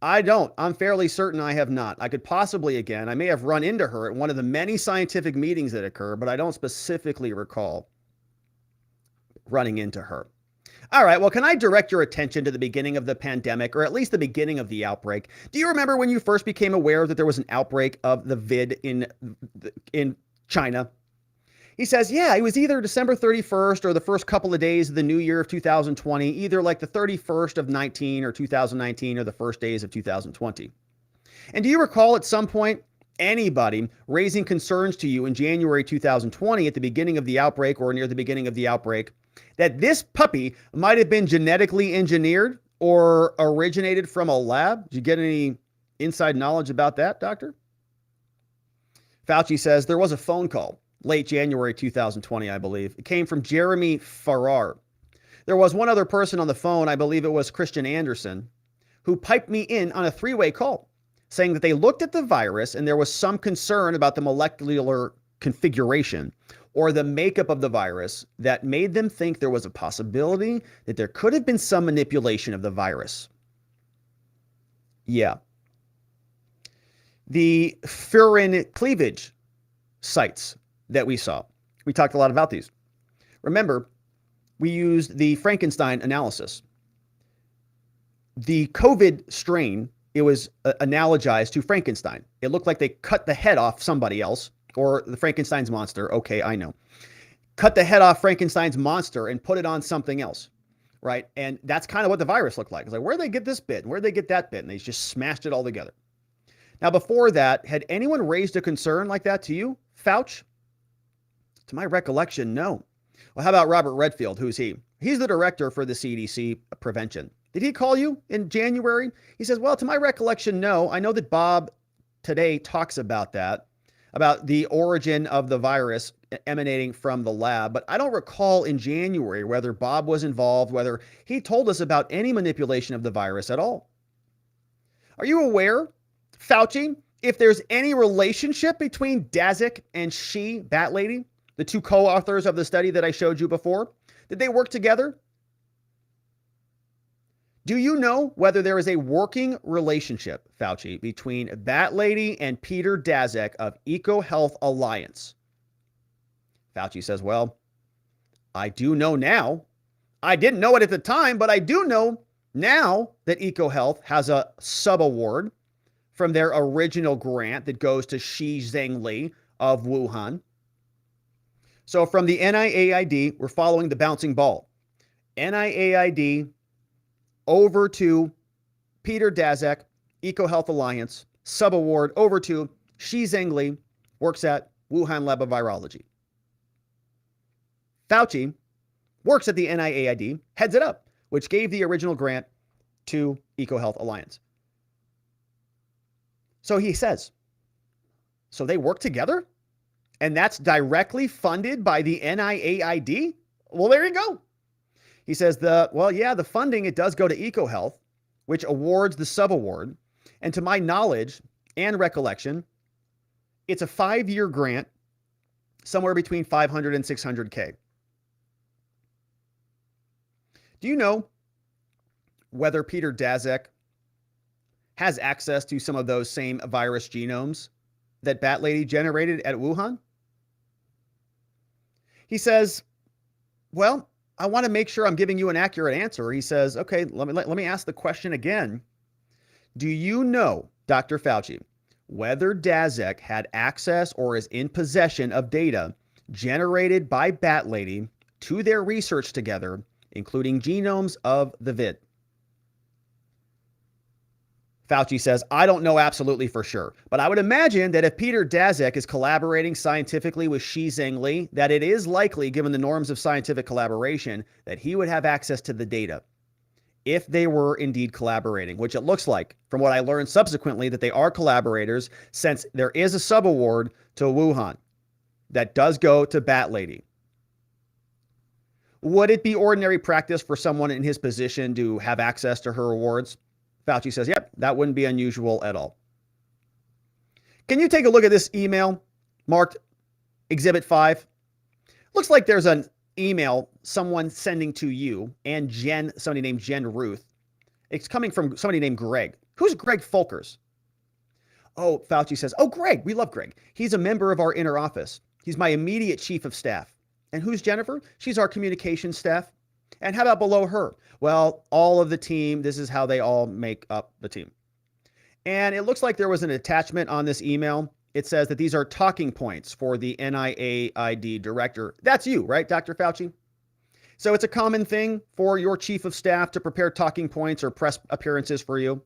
I don't. I'm fairly certain I have not. I could possibly again. I may have run into her at one of the many scientific meetings that occur, but I don't specifically recall running into her. All right, well, can I direct your attention to the beginning of the pandemic, or at least the beginning of the outbreak? Do you remember when you first became aware that there was an outbreak of the vid in China? He says, yeah, it was either December 31st or the first couple of days of the new year of 2020, either like the 31st of 19 or 2019 or the first days of 2020. And do you recall at some point anybody raising concerns to you in January 2020 at the beginning of the outbreak or near the beginning of the outbreak that this puppy might have been genetically engineered or originated from a lab? Did you get any inside knowledge about that, doctor? Fauci says there was a phone call late January 2020, I believe. It came from Jeremy Farrar. There was one other person on the phone, I believe it was Christian Anderson, who piped me in on a three-way call saying that they looked at the virus and there was some concern about the molecular configuration or the makeup of the virus that made them think there was a possibility that there could have been some manipulation of the virus. Yeah. The furin cleavage sites that we saw. We talked a lot about these. Remember, we used the Frankenstein analysis. The COVID strain, it was analogized to Frankenstein. It looked like they cut the head off somebody else, or the Frankenstein's monster. Okay, I know. Cut the head off Frankenstein's monster and put it on something else, right? And that's kind of what the virus looked like. It's like, where'd they get this bit? Where'd they get that bit? And they just smashed it all together. Now, before that, had anyone raised a concern like that to you, Fauci? To my recollection, no. Well, how about Robert Redfield? Who's he? He's the director for the CDC prevention. Did he call you in January? He says, well, to my recollection, no. I know that Bob today talks about that, about the origin of the virus emanating from the lab, but I don't recall in January whether Bob was involved, whether he told us about any manipulation of the virus at all. Are you aware, Fauci, if there's any relationship between Daszak and she, Bat Lady, the two co-authors of the study that I showed you before? Did they work together? Do you know whether there is a working relationship, Fauci, between Bat Lady and Peter Daszak of EcoHealth Alliance? Fauci says, well, I do know now. I didn't know it at the time, but I do know now that EcoHealth has a sub-award from their original grant that goes to Shi Zhengli of Wuhan. So from the NIAID, we're following the bouncing ball. NIAID over to Peter Daszak, EcoHealth Alliance, sub-award over to Shi Zhengli, works at Wuhan Lab of Virology. Fauci works at the NIAID, heads it up, which gave the original grant to EcoHealth Alliance. So he says, so they work together? And that's directly funded by the NIAID? Well, there you go. He says the funding, it does go to EcoHealth, which awards the sub-award. And to my knowledge and recollection, it's a 5-year grant, somewhere between 500 and 600K. Do you know whether Peter Daszak has access to some of those same virus genomes that Bat Lady generated at Wuhan? He says, well, I want to make sure I'm giving you an accurate answer. He says, okay, let me ask the question again. Do you know, Dr. Fauci, whether Daszak had access or is in possession of data generated by Bat Lady to their research together, including genomes of the vid? Fauci says, I don't know absolutely for sure, but I would imagine that if Peter Daszak is collaborating scientifically with Shi Zhengli, that it is likely, given the norms of scientific collaboration, that he would have access to the data if they were indeed collaborating, which it looks like, from what I learned subsequently, that they are collaborators, since there is a sub-award to Wuhan that does go to Bat Lady. Would it be ordinary practice for someone in his position to have access to her awards? Fauci says, yep, that wouldn't be unusual at all. Can you take a look at this email marked Exhibit 5? Looks like there's an email someone sending to you and somebody named Jen Ruth. It's coming from somebody named Greg. Who's Greg Folkers? Oh, Fauci says, oh, Greg, we love Greg. He's a member of our inner office. He's my immediate chief of staff. And who's Jennifer? She's our communications staff. And how about below her? Well, all of the team, this is how they all make up the team. And it looks like there was an attachment on this email. It says that these are talking points for the NIAID director. That's you, right, Dr. Fauci? So it's a common thing for your chief of staff to prepare talking points or press appearances for you.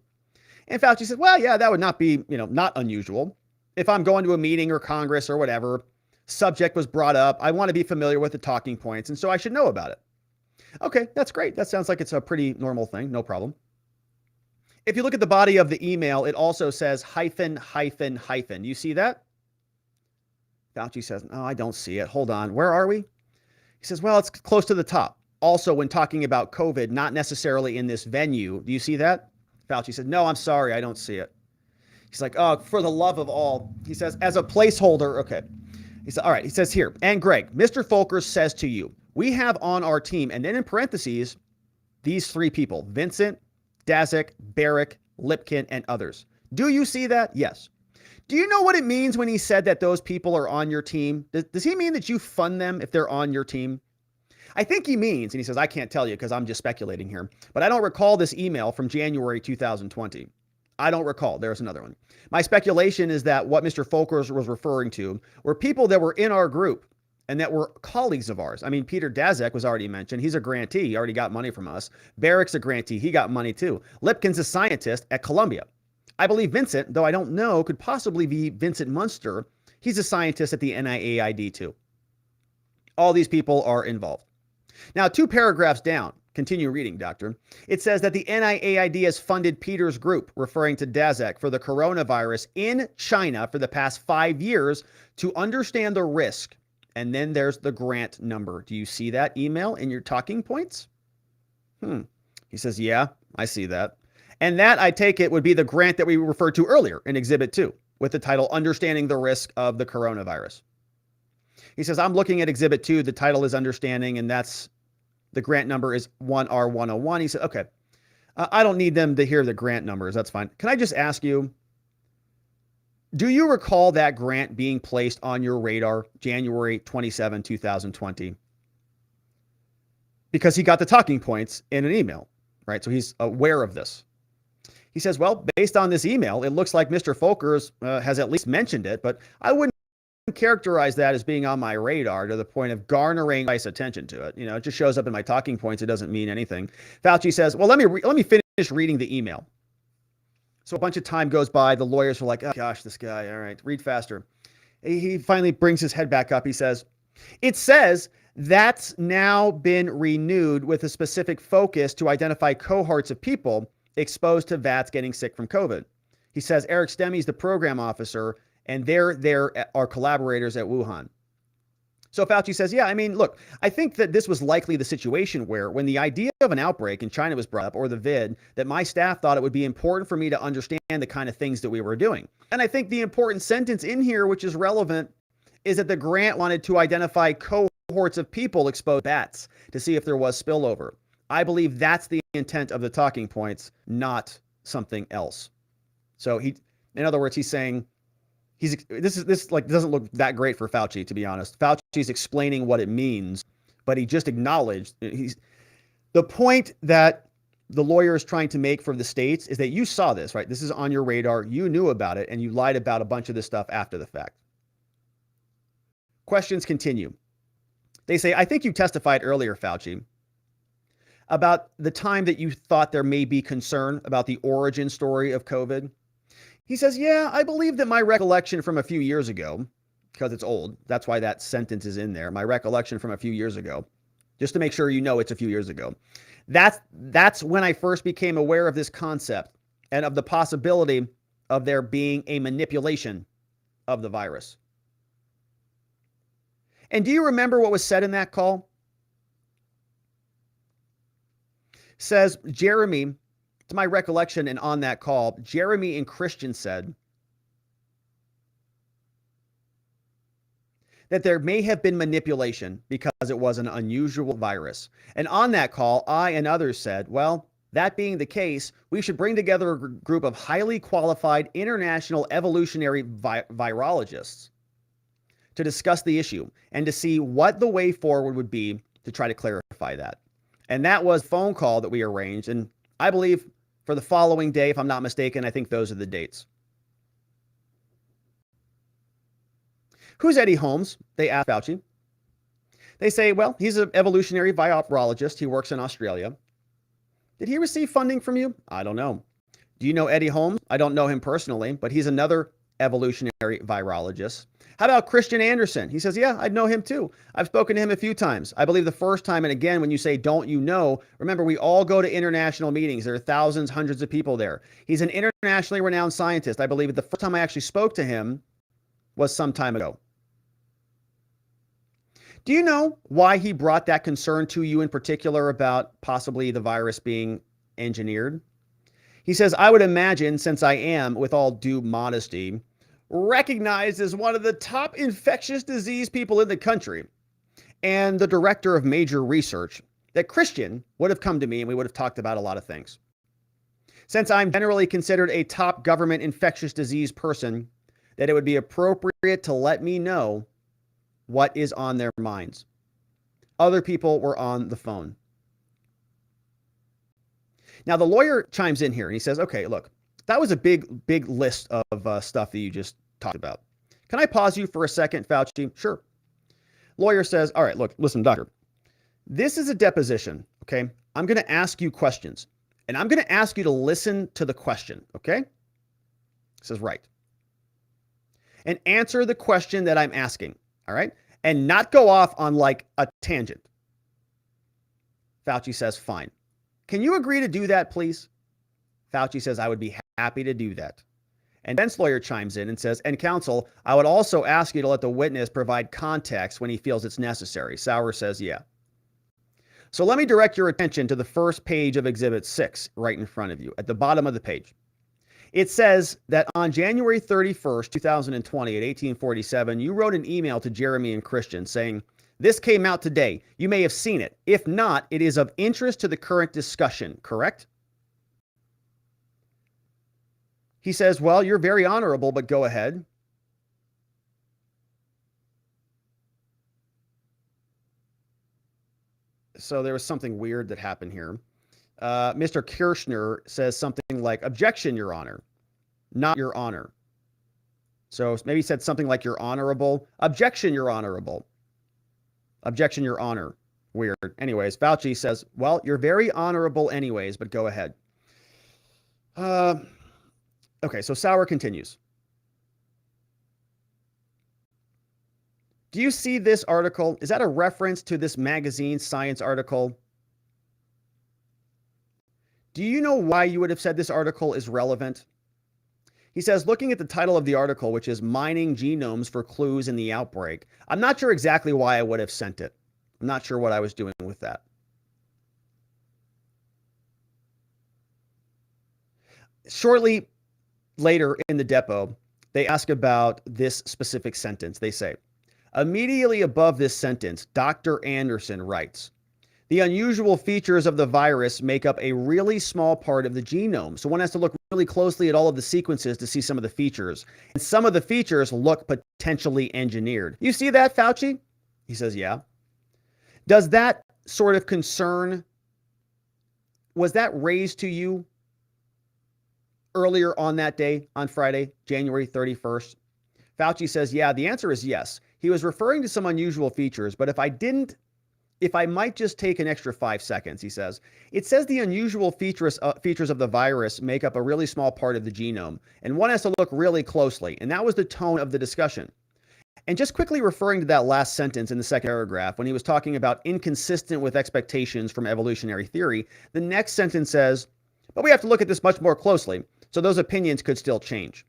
And Fauci said, well, yeah, that would not be, not unusual. If I'm going to a meeting or Congress or whatever, subject was brought up, I want to be familiar with the talking points, and so I should know about it. Okay, that's great. That sounds like it's a pretty normal thing. No problem. If you look at the body of the email, it also says hyphen, hyphen, hyphen. You see that? Fauci says, no, I don't see it. Hold on. Where are we? He says, well, it's close to the top. Also, when talking about COVID, not necessarily in this venue. Do you see that? Fauci says, no, I'm sorry. I don't see it. He's like, oh, for the love of all. He says, as a placeholder. Okay. He said, all right. He says here, and Greg, Mr. Folkers says to you, we have on our team, and then in parentheses, these 3 people, Vincent, Daszak, Barrick, Lipkin, and others. Do you see that? Yes. Do you know what it means when he said that those people are on your team? Does he mean that you fund them if they're on your team? I think he means, and he says, I can't tell you because I'm just speculating here, but I don't recall this email from January 2020. I don't recall. There's another one. My speculation is that what Mr. Folkers was referring to were people that were in our group and that were colleagues of ours. I mean, Peter Daszak was already mentioned. He's a grantee. He already got money from us. Barrick's a grantee. He got money too. Lipkin's a scientist at Columbia. I believe Vincent, though I don't know, could possibly be Vincent Munster. He's a scientist at the NIAID too. All these people are involved. Now, 2 paragraphs down, Continue reading, doctor. It says that the NIAID has funded Peter's group, referring to Daszak, for the coronavirus in China for the past 5 years to understand the risk. And then there's the grant number. Do you see that email in your talking points? He says, yeah, I see that. And that, I take it, would be the grant that we referred to earlier in Exhibit 2 with the title Understanding the Risk of the Coronavirus. He says, I'm looking at Exhibit 2. The title is Understanding, and that's the grant number is 1R101. He said, okay, I don't need them to hear the grant numbers. That's fine. Can I just ask you, do you recall that grant being placed on your radar January 27, 2020? Because he got the talking points in an email, right? So he's aware of this. He says, well, based on this email, it looks like Mr. Folkers has at least mentioned it, but I wouldn't characterize that as being on my radar to the point of garnering nice attention to it. It just shows up in my talking points. It doesn't mean anything. Fauci says, well, let me finish reading the email. So a bunch of time goes by. The lawyers are like, oh gosh, this guy. All right, read faster. He finally brings his head back up. He says, it says that's now been renewed with a specific focus to identify cohorts of people exposed to VATS getting sick from COVID. He says Eric Stemme is the program officer, and they're our collaborators at Wuhan. So Fauci says, yeah, I mean, look, I think that this was likely the situation where when the idea of an outbreak in China was brought up, or the vid, that my staff thought it would be important for me to understand the kind of things that we were doing. And I think the important sentence in here, which is relevant, is that the grant wanted to identify cohorts of people exposed to bats to see if there was spillover. I believe that's the intent of the talking points, not something else. So in other words, he's saying, this doesn't look that great for Fauci, to be honest. Fauci's explaining what it means, but he just acknowledged the point that the lawyer is trying to make for the states is that you saw this, right? This is on your radar. You knew about it, and you lied about a bunch of this stuff after the fact. Questions continue. They say, I think you testified earlier, Fauci, about the time that you thought there may be concern about the origin story of COVID. He says, yeah, I believe that my recollection from a few years ago, because it's old, that's why that sentence is in there, my recollection from a few years ago, just to make sure you know it's a few years ago. That's when I first became aware of this concept and of the possibility of there being a manipulation of the virus. And do you remember what was said in that call? Says Jeremy, to my recollection, and on that call, Jeremy and Christian said that there may have been manipulation because it was an unusual virus. And on that call, I and others said, well, that being the case, we should bring together a group of highly qualified international evolutionary virologists to discuss the issue and to see what the way forward would be to try to clarify that. And that was a phone call that we arranged. And I believe for the following day, if I'm not mistaken, I think those are the dates. Who's Eddie Holmes? They asked Fauci. They say, well, he's an evolutionary virologist. He works in Australia. Did he receive funding from you? I don't know. Do you know Eddie Holmes? I don't know him personally, but he's another evolutionary virologist. How about Christian Anderson? He says, yeah, I know him too. I've spoken to him a few times. I believe the first time, and again, when you say, don't you know, remember, we all go to international meetings. There are thousands, hundreds of people there. He's an internationally renowned scientist. I believe the first time I actually spoke to him was some time ago. Do you know why he brought that concern to you in particular about possibly the virus being engineered? He says, I would imagine, since I am, with all due modesty, recognized as one of the top infectious disease people in the country and the director of major research, that Christian would have come to me and we would have talked about a lot of things. Since I'm generally considered a top government infectious disease person, that it would be appropriate to let me know what is on their minds. Other people were on the phone. Now, the lawyer chimes in here and he says, okay, look, that was a big list of stuff that you just talked about. Can I pause you for a second, Fauci? Sure. Lawyer says, all right, look, listen, doctor, this is a deposition, okay? I'm going to ask you questions, and I'm going to ask you to listen to the question, okay? Says, right. And answer the question that I'm asking, all right? And not go off on like a tangent. Fauci says, fine. Can you agree to do that, please? Fauci says, I would be happy to do that. And defense lawyer chimes in and says, and counsel, I would also ask you to let the witness provide context when he feels it's necessary. Sauer says, yeah. So let me direct your attention to the first page of Exhibit 6 right in front of you at the bottom of the page. It says that on January 31st, 2020 at 1847, you wrote an email to Jeremy and Christian saying, this came out today. You may have seen it. If not, it is of interest to the current discussion, correct? He says, well, you're very honorable, but go ahead. So there was something weird that happened here. Mr. Kirshner says something like, objection, Your Honor, not Your Honor. So maybe he said something like, You're honorable. Objection, Your Honorable. Objection, Your Honor. Weird. Anyways, Fauci says, well, you're very honorable anyways, but go ahead. Okay, so Sauer continues. Do you see this article? Is that a reference to this magazine Science article? Do you know why you would have said this article is relevant? He says, looking at the title of the article, which is Mining Genomes for Clues in the Outbreak, I'm not sure exactly why I would have sent it. I'm not sure what I was doing with that. Shortly later in the depo, they ask about this specific sentence. They say, immediately above this sentence, Dr. Anderson writes, the unusual features of the virus make up a really small part of the genome. So one has to look really closely at all of the sequences to see some of the features. And some of the features look potentially engineered. You see that, Fauci? He says, yeah. Does that sort of concern, was that raised to you earlier on that day, on Friday, January 31st? Fauci says, yeah, the answer is yes. He was referring to some unusual features, but if I might just take an extra 5 seconds, he says, it says the unusual features of the virus make up a really small part of the genome, and one has to look really closely, and that was the tone of the discussion. And just quickly referring to that last sentence in the second paragraph, when he was talking about inconsistent with expectations from evolutionary theory, the next sentence says, but we have to look at this much more closely, so those opinions could still change.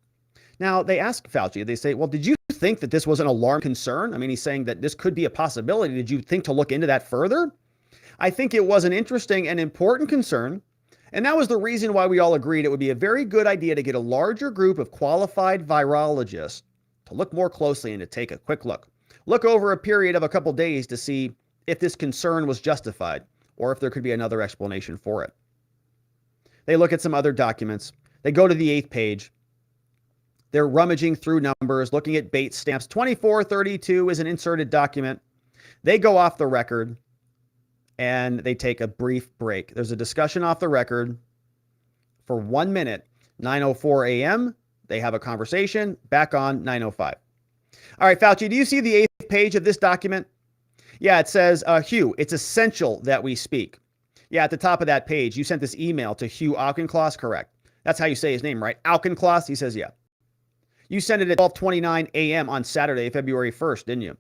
Now, they ask Fauci, they say, well, did you think that this was an alarm concern? I mean, he's saying that this could be a possibility. Did you think to look into that further? I think it was an interesting and important concern. And that was the reason why we all agreed it would be a very good idea to get a larger group of qualified virologists to look more closely and to take a quick look. Look over a period of a couple days to see if this concern was justified or if there could be another explanation for it. They look at some other documents. They go to the 8th page. They're rummaging through numbers, looking at bait stamps. 2432 is an inserted document. They go off the record and they take a brief break. There's a discussion off the record for 1 minute, 9:04 a.m. They have a conversation, back on 9:05. All right, Fauci, do you see the 8th page of this document? Yeah, it says, Hugh, it's essential that we speak. Yeah, at the top of that page, you sent this email to Hugh Auchincloss, correct? That's how you say his name, right? Auchincloss? He says, yeah. You sent it at 12:29 a.m. on Saturday, February 1st, didn't you?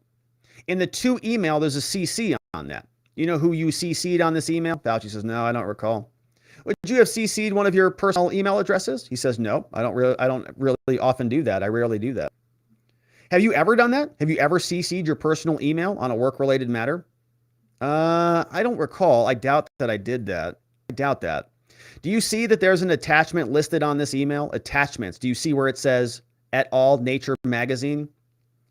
In the 2 email, there's a CC on that. You know who you CC'd on this email? Fauci says, no, I don't recall. Would you have CC'd one of your personal email addresses? He says, no, I don't really often do that. I rarely do that. Have you ever done that? Have you ever CC'd your personal email on a work-related matter? I don't recall. I doubt that I did that. I doubt that. Do you see that there's an attachment listed on this email? Attachments. Do you see where it says et al. Nature magazine?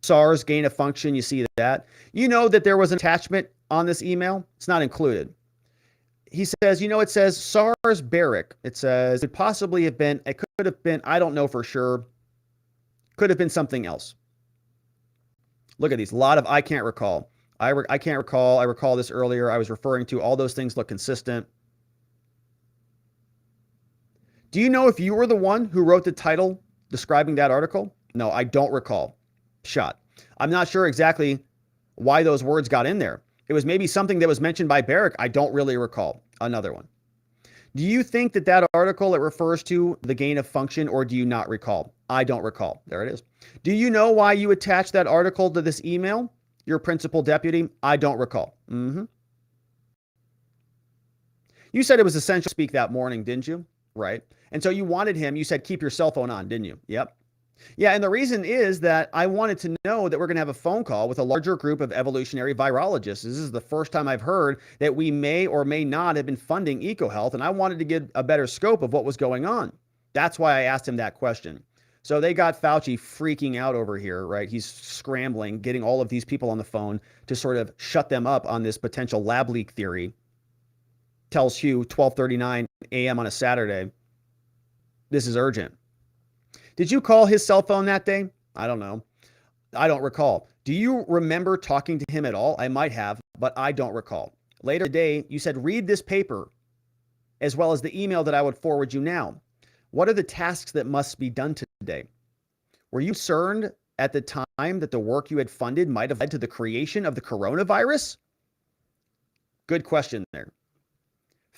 SARS gain of function. You see that? You know that there was an attachment on this email? It's not included. He says, it says SARS Barrick. It says it possibly have been, it could have been, I don't know for sure. Could have been something else. Look at these. A lot of, I can't recall. I can't recall. I recall this earlier. I was referring to all those things look consistent. Do you know if you were the one who wrote the title describing that article? No, I don't recall. Shot. I'm not sure exactly why those words got in there. It was maybe something that was mentioned by Barrick. I don't really recall. Another one. Do you think that that article, it refers to the gain of function, or do you not recall? I don't recall. There it is. Do you know why you attached that article to this email? Your principal deputy? I don't recall. You said it was essential to speak that morning, didn't you? Right. And so you wanted him, you said, keep your cell phone on, didn't you? Yep. Yeah, and the reason is that I wanted to know that we're going to have a phone call with a larger group of evolutionary virologists. This is the first time I've heard that we may or may not have been funding EcoHealth, and I wanted to get a better scope of what was going on. That's why I asked him that question. So they got Fauci freaking out over here, right? He's scrambling, getting all of these people on the phone to sort of shut them up on this potential lab leak theory. Tells Hugh 12:39 a.m. on a Saturday. This is urgent. Did you call his cell phone that day? I don't know. I don't recall. Do you remember talking to him at all? I might have, but I don't recall. Later today, you said, read this paper as well as the email that I would forward you now. What are the tasks that must be done today? Were you concerned at the time that the work you had funded might have led to the creation of the coronavirus? Good question there.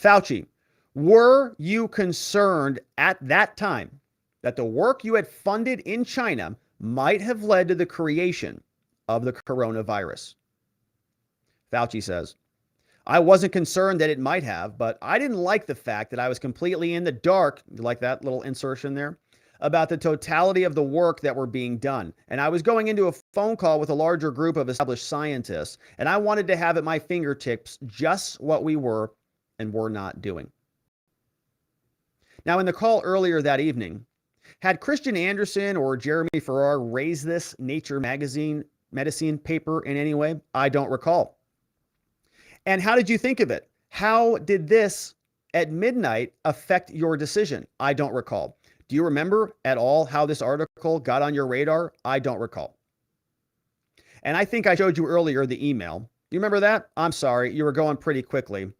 Fauci, were you concerned at that time that the work you had funded in China might have led to the creation of the coronavirus? Fauci says, I wasn't concerned that it might have, but I didn't like the fact that I was completely in the dark, like that little insertion there, about the totality of the work that were being done. And I was going into a phone call with a larger group of established scientists, and I wanted to have at my fingertips just what we were and were not doing. Now, in the call earlier that evening, had Christian Anderson or Jeremy Farrar raised this Nature medicine paper in any way? I don't recall. And how did you think of it? How did this at midnight affect your decision? I don't recall. Do you remember at all how this article got on your radar? I don't recall. And I think I showed you earlier the email. You remember that? I'm sorry, you were going pretty quickly.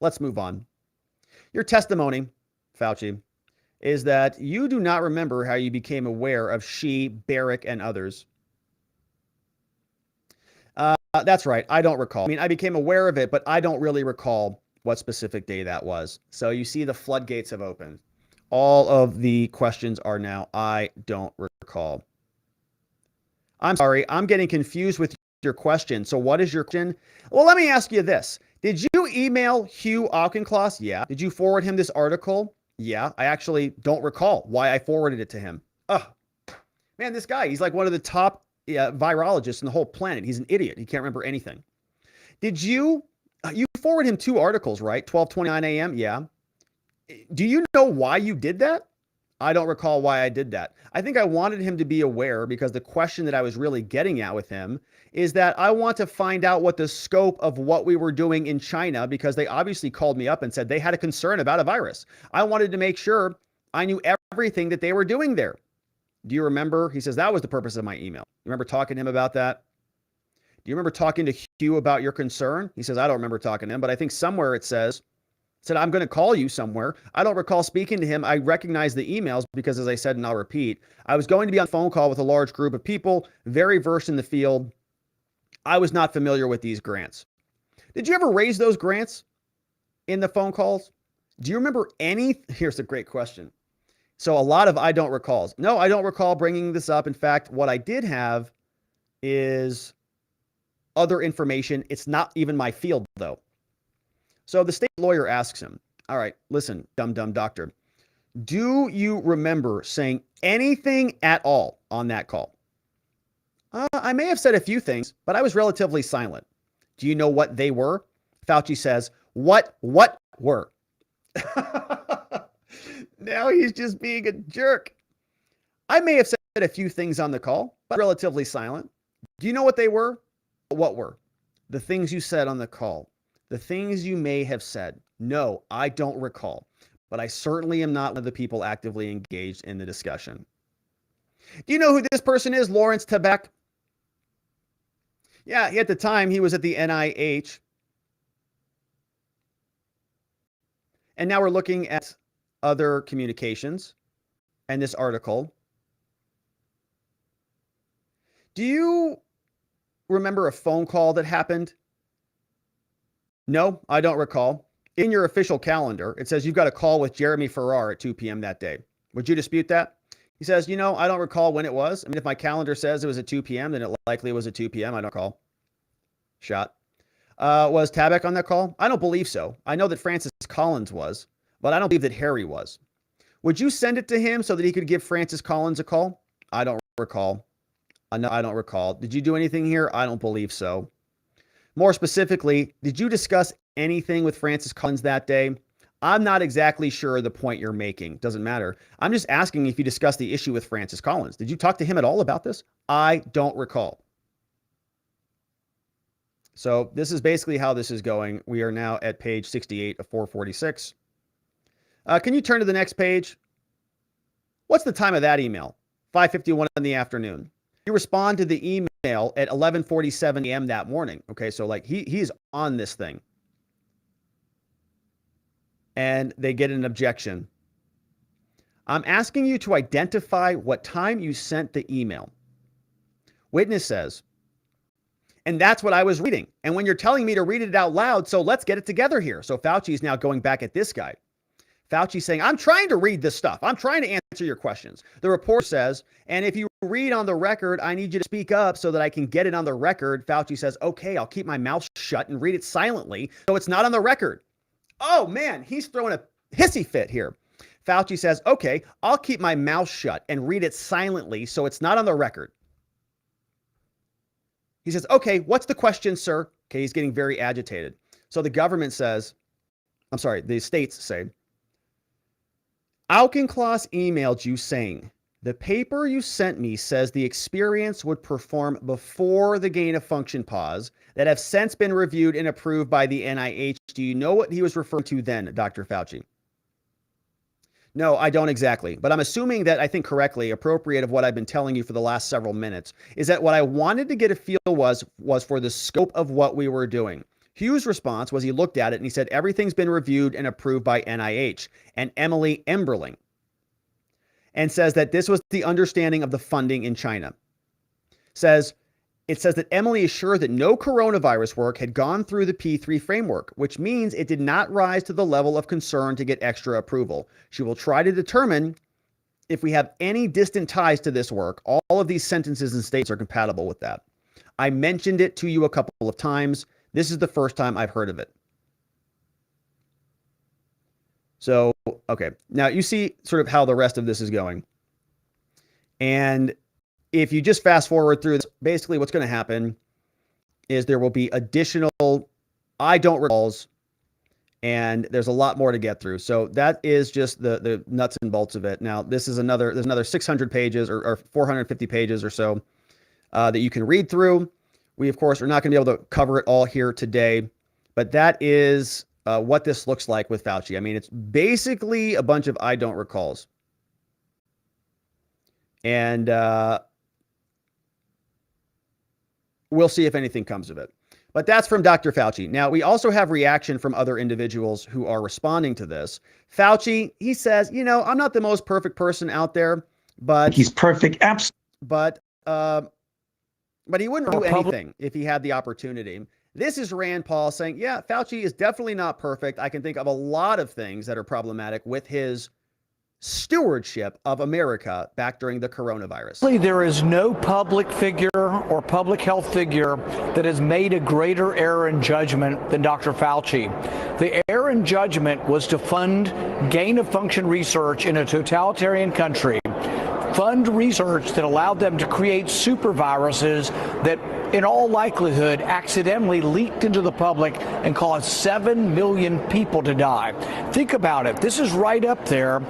Let's move on. Your testimony, Fauci, is that you do not remember how you became aware of Xi, Barrick, and others. That's right. I don't recall. I mean, I became aware of it, but I don't really recall what specific day that was. So you see the floodgates have opened. All of the questions are now, I don't recall. I'm sorry. I'm getting confused with your question. So what is your question? Well, let me ask you this. Did you email Hugh Auchincloss? Yeah. Did you forward him this article? Yeah. I actually don't recall why I forwarded it to him. Oh, man, this guy, he's like one of the top virologists in the whole planet. He's an idiot. He can't remember anything. Did you forward him 2 articles, right? 12:29 a.m. Yeah. Do you know why you did that? I don't recall why I did that. I think I wanted him to be aware because the question that I was really getting at with him is that I want to find out what the scope of what we were doing in China, because they obviously called me up and said they had a concern about a virus. I wanted to make sure I knew everything that they were doing there. Do you remember? He says that was the purpose of my email. You remember talking to him about that? Do you remember talking to Hugh about your concern? He says, I don't remember talking to him, but I think somewhere it said, I'm going to call you somewhere. I don't recall speaking to him. I recognize the emails because, as I said, and I'll repeat, I was going to be on a phone call with a large group of people, very versed in the field. I was not familiar with these grants. Did you ever raise those grants in the phone calls? Do you remember any? Here's a great question. So a lot of I don't recalls. No, I don't recall bringing this up. In fact, what I did have is other information. It's not even my field, though. So the state lawyer asks him, all right, listen, dumb doctor, do you remember saying anything at all on that call? I may have said a few things, but I was relatively silent. Do you know what they were? Fauci says, what were? Now he's just being a jerk. I may have said a few things on the call, but relatively silent. Do you know what they were? What were? The things you said on the call. The things you may have said. No, I don't recall. But I certainly am not one of the people actively engaged in the discussion. Do you know who this person is? Lawrence Tabak? Yeah, at the time, he was at the NIH. And now we're looking at other communications and this article. Do you remember a phone call that happened? No, I don't recall. In your official calendar, it says you've got a call with Jeremy Farrar at 2 p.m. that day. Would you dispute that? He says, I don't recall when it was. I mean, if my calendar says it was at 2 p.m., then it likely was at 2 p.m. I don't recall. Shot. Was Tabak on that call? I don't believe so. I know that Francis Collins was, but I don't believe that Harry was. Would you send it to him so that he could give Francis Collins a call? I don't recall. No, I don't recall. Did you do anything here? I don't believe so. More specifically, did you discuss anything with Francis Collins that day? I'm not exactly sure the point you're making. Doesn't matter. I'm just asking if you discussed the issue with Francis Collins. Did you talk to him at all about this? I don't recall. So this is basically how this is going. We are now at page 68 of 446. Can you turn to the next page? What's the time of that email? 5:51 in the afternoon. You respond to the email at 11:47 a.m. that morning. Okay, so like he's on this thing. And they get an objection. I'm asking you to identify what time you sent the email. Witness says, and that's what I was reading. And when you're telling me to read it out loud, so let's get it together here. So Fauci is now going back at this guy. Fauci saying, I'm trying to read this stuff. I'm trying to answer your questions. The report says, and if you read on the record, I need you to speak up so that I can get it on the record. Fauci says, okay, I'll keep my mouth shut and read it silently so it's not on the record. Oh man, he's throwing a hissy fit here. Fauci says, okay, I'll keep my mouth shut and read it silently so it's not on the record. He says, okay, what's the question, sir? Okay, he's getting very agitated. So the government says, I'm sorry, the states say, Auchincloss emailed you saying, the paper you sent me says the experience would perform before the gain of function pause that have since been reviewed and approved by the NIH. Do you know what he was referring to then, Dr. Fauci? No, I don't exactly, but I'm assuming that I think correctly, appropriate of what I've been telling you for the last several minutes, is that what I wanted to get a feel was for the scope of what we were doing. Hugh's response was he looked at it and he said, everything's been reviewed and approved by NIH and Emily Emberling, and says that this was the understanding of the funding in China. It says that Emily is sure that no coronavirus work had gone through the P3 framework, which means it did not rise to the level of concern to get extra approval. She will try to determine if we have any distant ties to this work. All of these sentences and states are compatible with that. I mentioned it to you a couple of times. This is the first time I've heard of it. So, okay. Now you see sort of how the rest of this is going. And if you just fast forward through this, basically what's going to happen is there will be additional I don't recalls, and there's a lot more to get through. So that is just the nuts and bolts of it. Now, there's another 600 pages or 450 pages or so that you can read through. We, of course, are not going to be able to cover it all here today, but that is what this looks like with Fauci. I mean, it's basically a bunch of I don't recalls. And we'll see if anything comes of it. But that's from Dr. Fauci. Now, we also have reaction from other individuals who are responding to this. Fauci, he says, you know, I'm not the most perfect person out there, but he's perfect. But he wouldn't do anything if he had the opportunity. This is Rand Paul saying, yeah, Fauci is definitely not perfect. I can think of a lot of things that are problematic with his stewardship of America back during the coronavirus. There is no public figure or public health figure that has made a greater error in judgment than Dr. Fauci. The error in judgment was to fund gain-of-function research in a totalitarian country, fund research that allowed them to create super viruses that in all likelihood accidentally leaked into the public and caused 7 million people to die. Think about it. This is right up there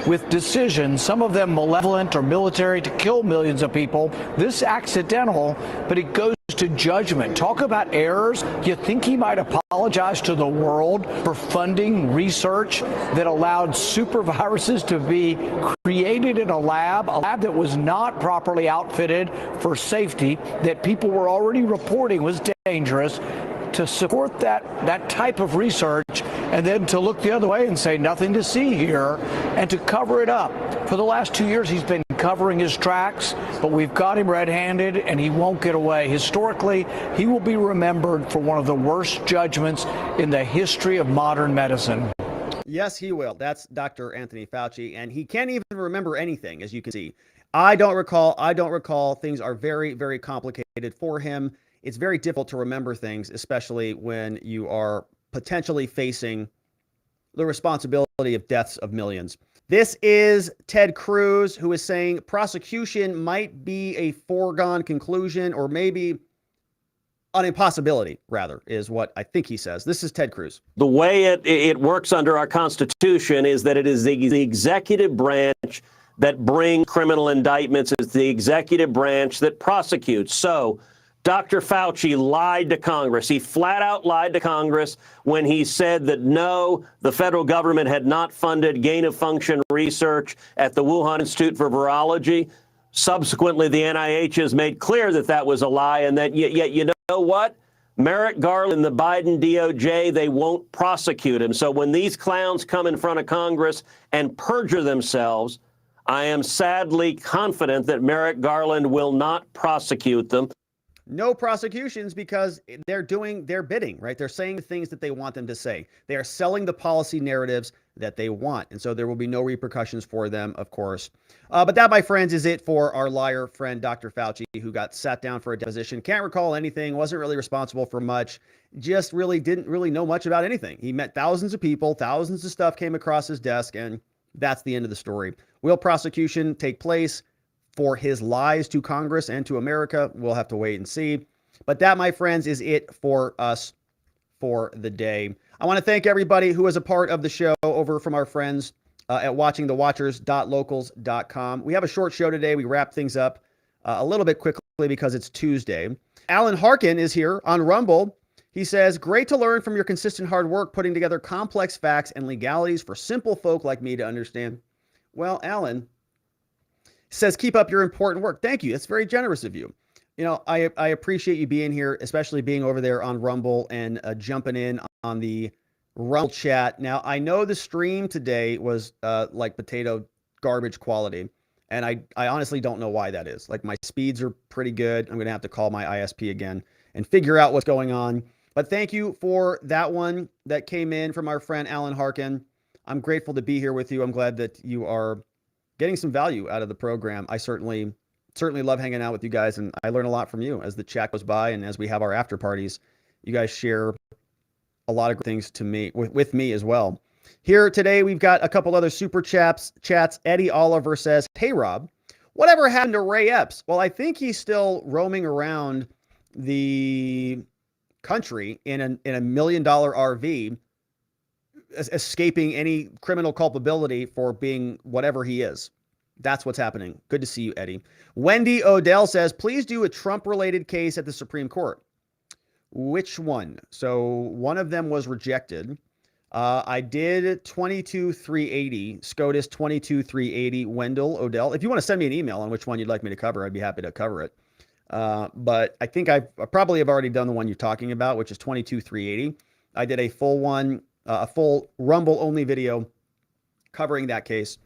with decisions, some of them malevolent or military, to kill millions of people. This accidental, but it goes to judgment. Talk about errors. You think he might apologize to the world for funding research that allowed super viruses to be created in a lab that was not properly outfitted for safety, that people were already reporting was dangerous, to support that type of research, and then to look the other way and say nothing to see here, and to cover it up. For the last 2 years, he's been covering his tracks, but we've got him red-handed, and he won't get away. Historically, he will be remembered for one of the worst judgments in the history of modern medicine. Yes, he will. That's Dr. Anthony Fauci, and he can't even remember anything, as you can see. I don't recall. Things are very, very complicated for him. It's very difficult to remember things, especially when you are potentially facing the responsibility of deaths of millions. This is Ted Cruz, who is saying prosecution might be a foregone conclusion, or maybe an impossibility, rather, is what I think he says. This is Ted Cruz. The way it works under our Constitution is that it is the executive branch that brings criminal indictments. It's the executive branch that prosecutes. So Dr. Fauci lied to Congress. He flat out lied to Congress when he said that no, the federal government had not funded gain-of-function research at the Wuhan Institute for Virology. Subsequently, the NIH has made clear that that was a lie, and that yet you know what? Merrick Garland and the Biden DOJ, they won't prosecute him. So when these clowns come in front of Congress and perjure themselves, I am sadly confident that Merrick Garland will not prosecute them. No prosecutions, because they're doing their bidding, right? They're saying the things that they want them to say. They are selling the policy narratives that they want. And so there will be no repercussions for them, of course. But that, my friends, is it for our liar friend, Dr. Fauci, who got sat down for a deposition. Can't recall anything, wasn't really responsible for much, just really didn't really know much about anything. He met thousands of people, thousands of stuff came across his desk, and that's the end of the story. Will prosecution take place for his lies to Congress and to America? We'll have to wait and see. But that, my friends, is it for us for the day. I want to thank everybody who was a part of the show over from our friends at watchingthewatchers.locals.com. We have a short show today. We wrap things up a little bit quickly because it's Tuesday. Alan Harkin is here on Rumble. He says, great to learn from your consistent hard work putting together complex facts and legalities for simple folk like me to understand. Well, Alan says, keep up your important work. Thank you. That's very generous of you. You know, I appreciate you being here, especially being over there on Rumble and jumping in on the Rumble chat. Now, I know the stream today was like potato garbage quality, and I honestly don't know why that is. Like, my speeds are pretty good. I'm going to have to call my ISP again and figure out what's going on. But thank you for that one that came in from our friend Alan Harkin. I'm grateful to be here with you. I'm glad that you are getting some value out of the program. I certainly love hanging out with you guys, and I learn a lot from you as the chat goes by and as we have our after parties. You guys share a lot of good things to me with me as well. Here today, we've got a couple other super chats. Eddie Oliver says, hey, Rob, whatever happened to Ray Epps? Well, I think he's still roaming around the country in a $1 million RV, escaping any criminal culpability for being whatever he is. That's what's happening. Good to see you, Eddie. Wendy Odell says, please do a Trump-related case at the Supreme Court. Which one? So one of them was rejected. I did 22-380, SCOTUS 22-380, Wendell Odell. If you want to send me an email on which one you'd like me to cover, I'd be happy to cover it. But I think I probably have already done the one you're talking about, which is 22-380. I did a full one, a full Rumble-only video covering that case.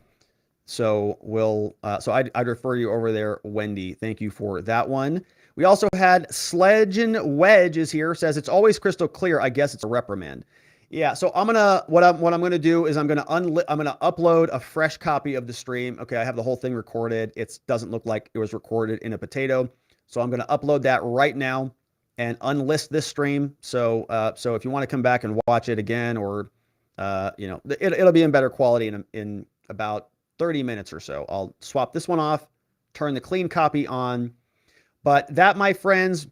So I'd refer you over there, Wendy. Thank you for that one. We also had Sledge and Wedge is here, says it's always crystal clear. I guess it's a reprimand. Yeah. So what I'm gonna do is I'm gonna upload a fresh copy of the stream. Okay, I have the whole thing recorded. It doesn't look like it was recorded in a potato, so I'm gonna upload that right now and unlist this stream. So if you want to come back and watch it again, or it'll be in better quality in about 30 minutes or so. I'll swap this one off, turn the clean copy on. But that, my friends,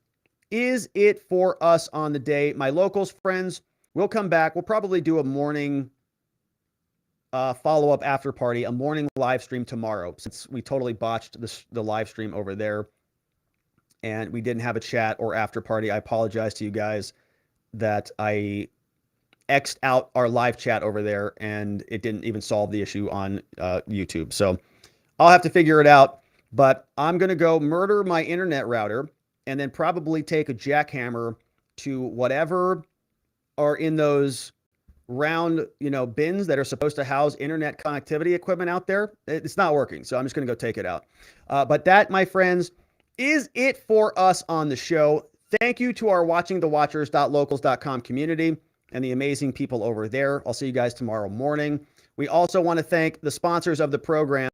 is it for us on the day. My locals friends, we'll come back. We'll probably do a morning follow-up after party, a morning live stream tomorrow, since we totally botched the live stream over there and we didn't have a chat or after party. I apologize to you guys that I X'd out our live chat over there and it didn't even solve the issue on YouTube. So I'll have to figure it out, but I'm going to go murder my internet router and then probably take a jackhammer to whatever are in those round, bins that are supposed to house internet connectivity equipment out there. It's not working. So I'm just going to go take it out. But that, my friends, is it for us on the show. Thank you to our watchingthewatchers.locals.com community. and the amazing people over there. I'll see you guys tomorrow morning. We also want to thank the sponsors of the program.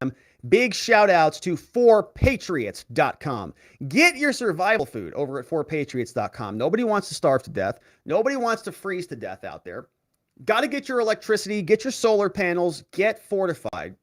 Big shout outs to 4patriots.com. Get your survival food over at 4patriots.com. Nobody wants to starve to death. Nobody wants to freeze to death out there. Got to get your electricity, get your solar panels, get fortified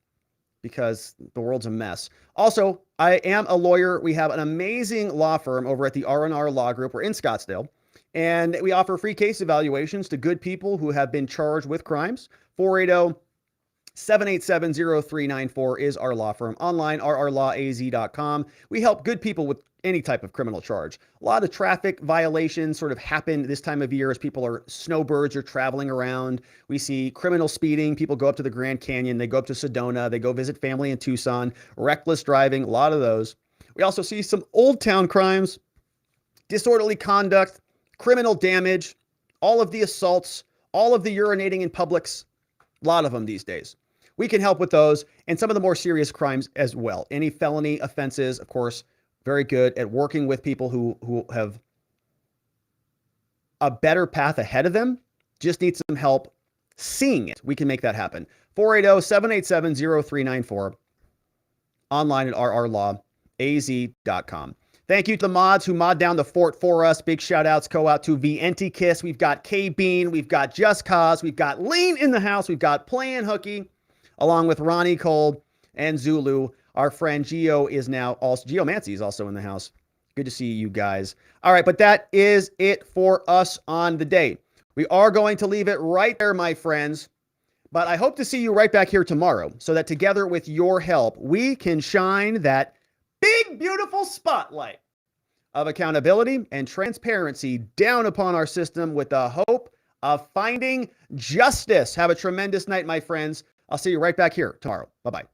because the world's a mess. Also, I am a lawyer. We have an amazing law firm over at the R&R Law Group. We're in Scottsdale, and we offer free case evaluations to good people who have been charged with crimes. 480-787-0394 is our law firm. Online, rrlawaz.com. We help good people with any type of criminal charge. A lot of traffic violations sort of happen this time of year as people are snowbirds or traveling around. We see criminal speeding. People go up to the Grand Canyon. They go up to Sedona. They go visit family in Tucson. Reckless driving, a lot of those. We also see some old town crimes, disorderly conduct, criminal damage, all of the assaults, all of the urinating in Publix, a lot of them these days. We can help with those and some of the more serious crimes as well. Any felony offenses, of course, very good at working with people who have a better path ahead of them, just need some help seeing it. We can make that happen. 480-787-0394. Online at rrlawaz.com. Thank you to the mods who mod down the fort for us. Big shout outs go out to Vientikis. We've got K-Bean. We've got Just Cause. We've got Lean in the house. We've got Playing Hooky, along with Ronnie Cole and Zulu. Our friend Geomancy is also in the house. Good to see you guys. All right, but that is it for us on the day. We are going to leave it right there, my friends. But I hope to see you right back here tomorrow so that together with your help, we can shine that big, beautiful spotlight of accountability and transparency down upon our system with the hope of finding justice. Have a tremendous night, my friends. I'll see you right back here tomorrow. Bye-bye.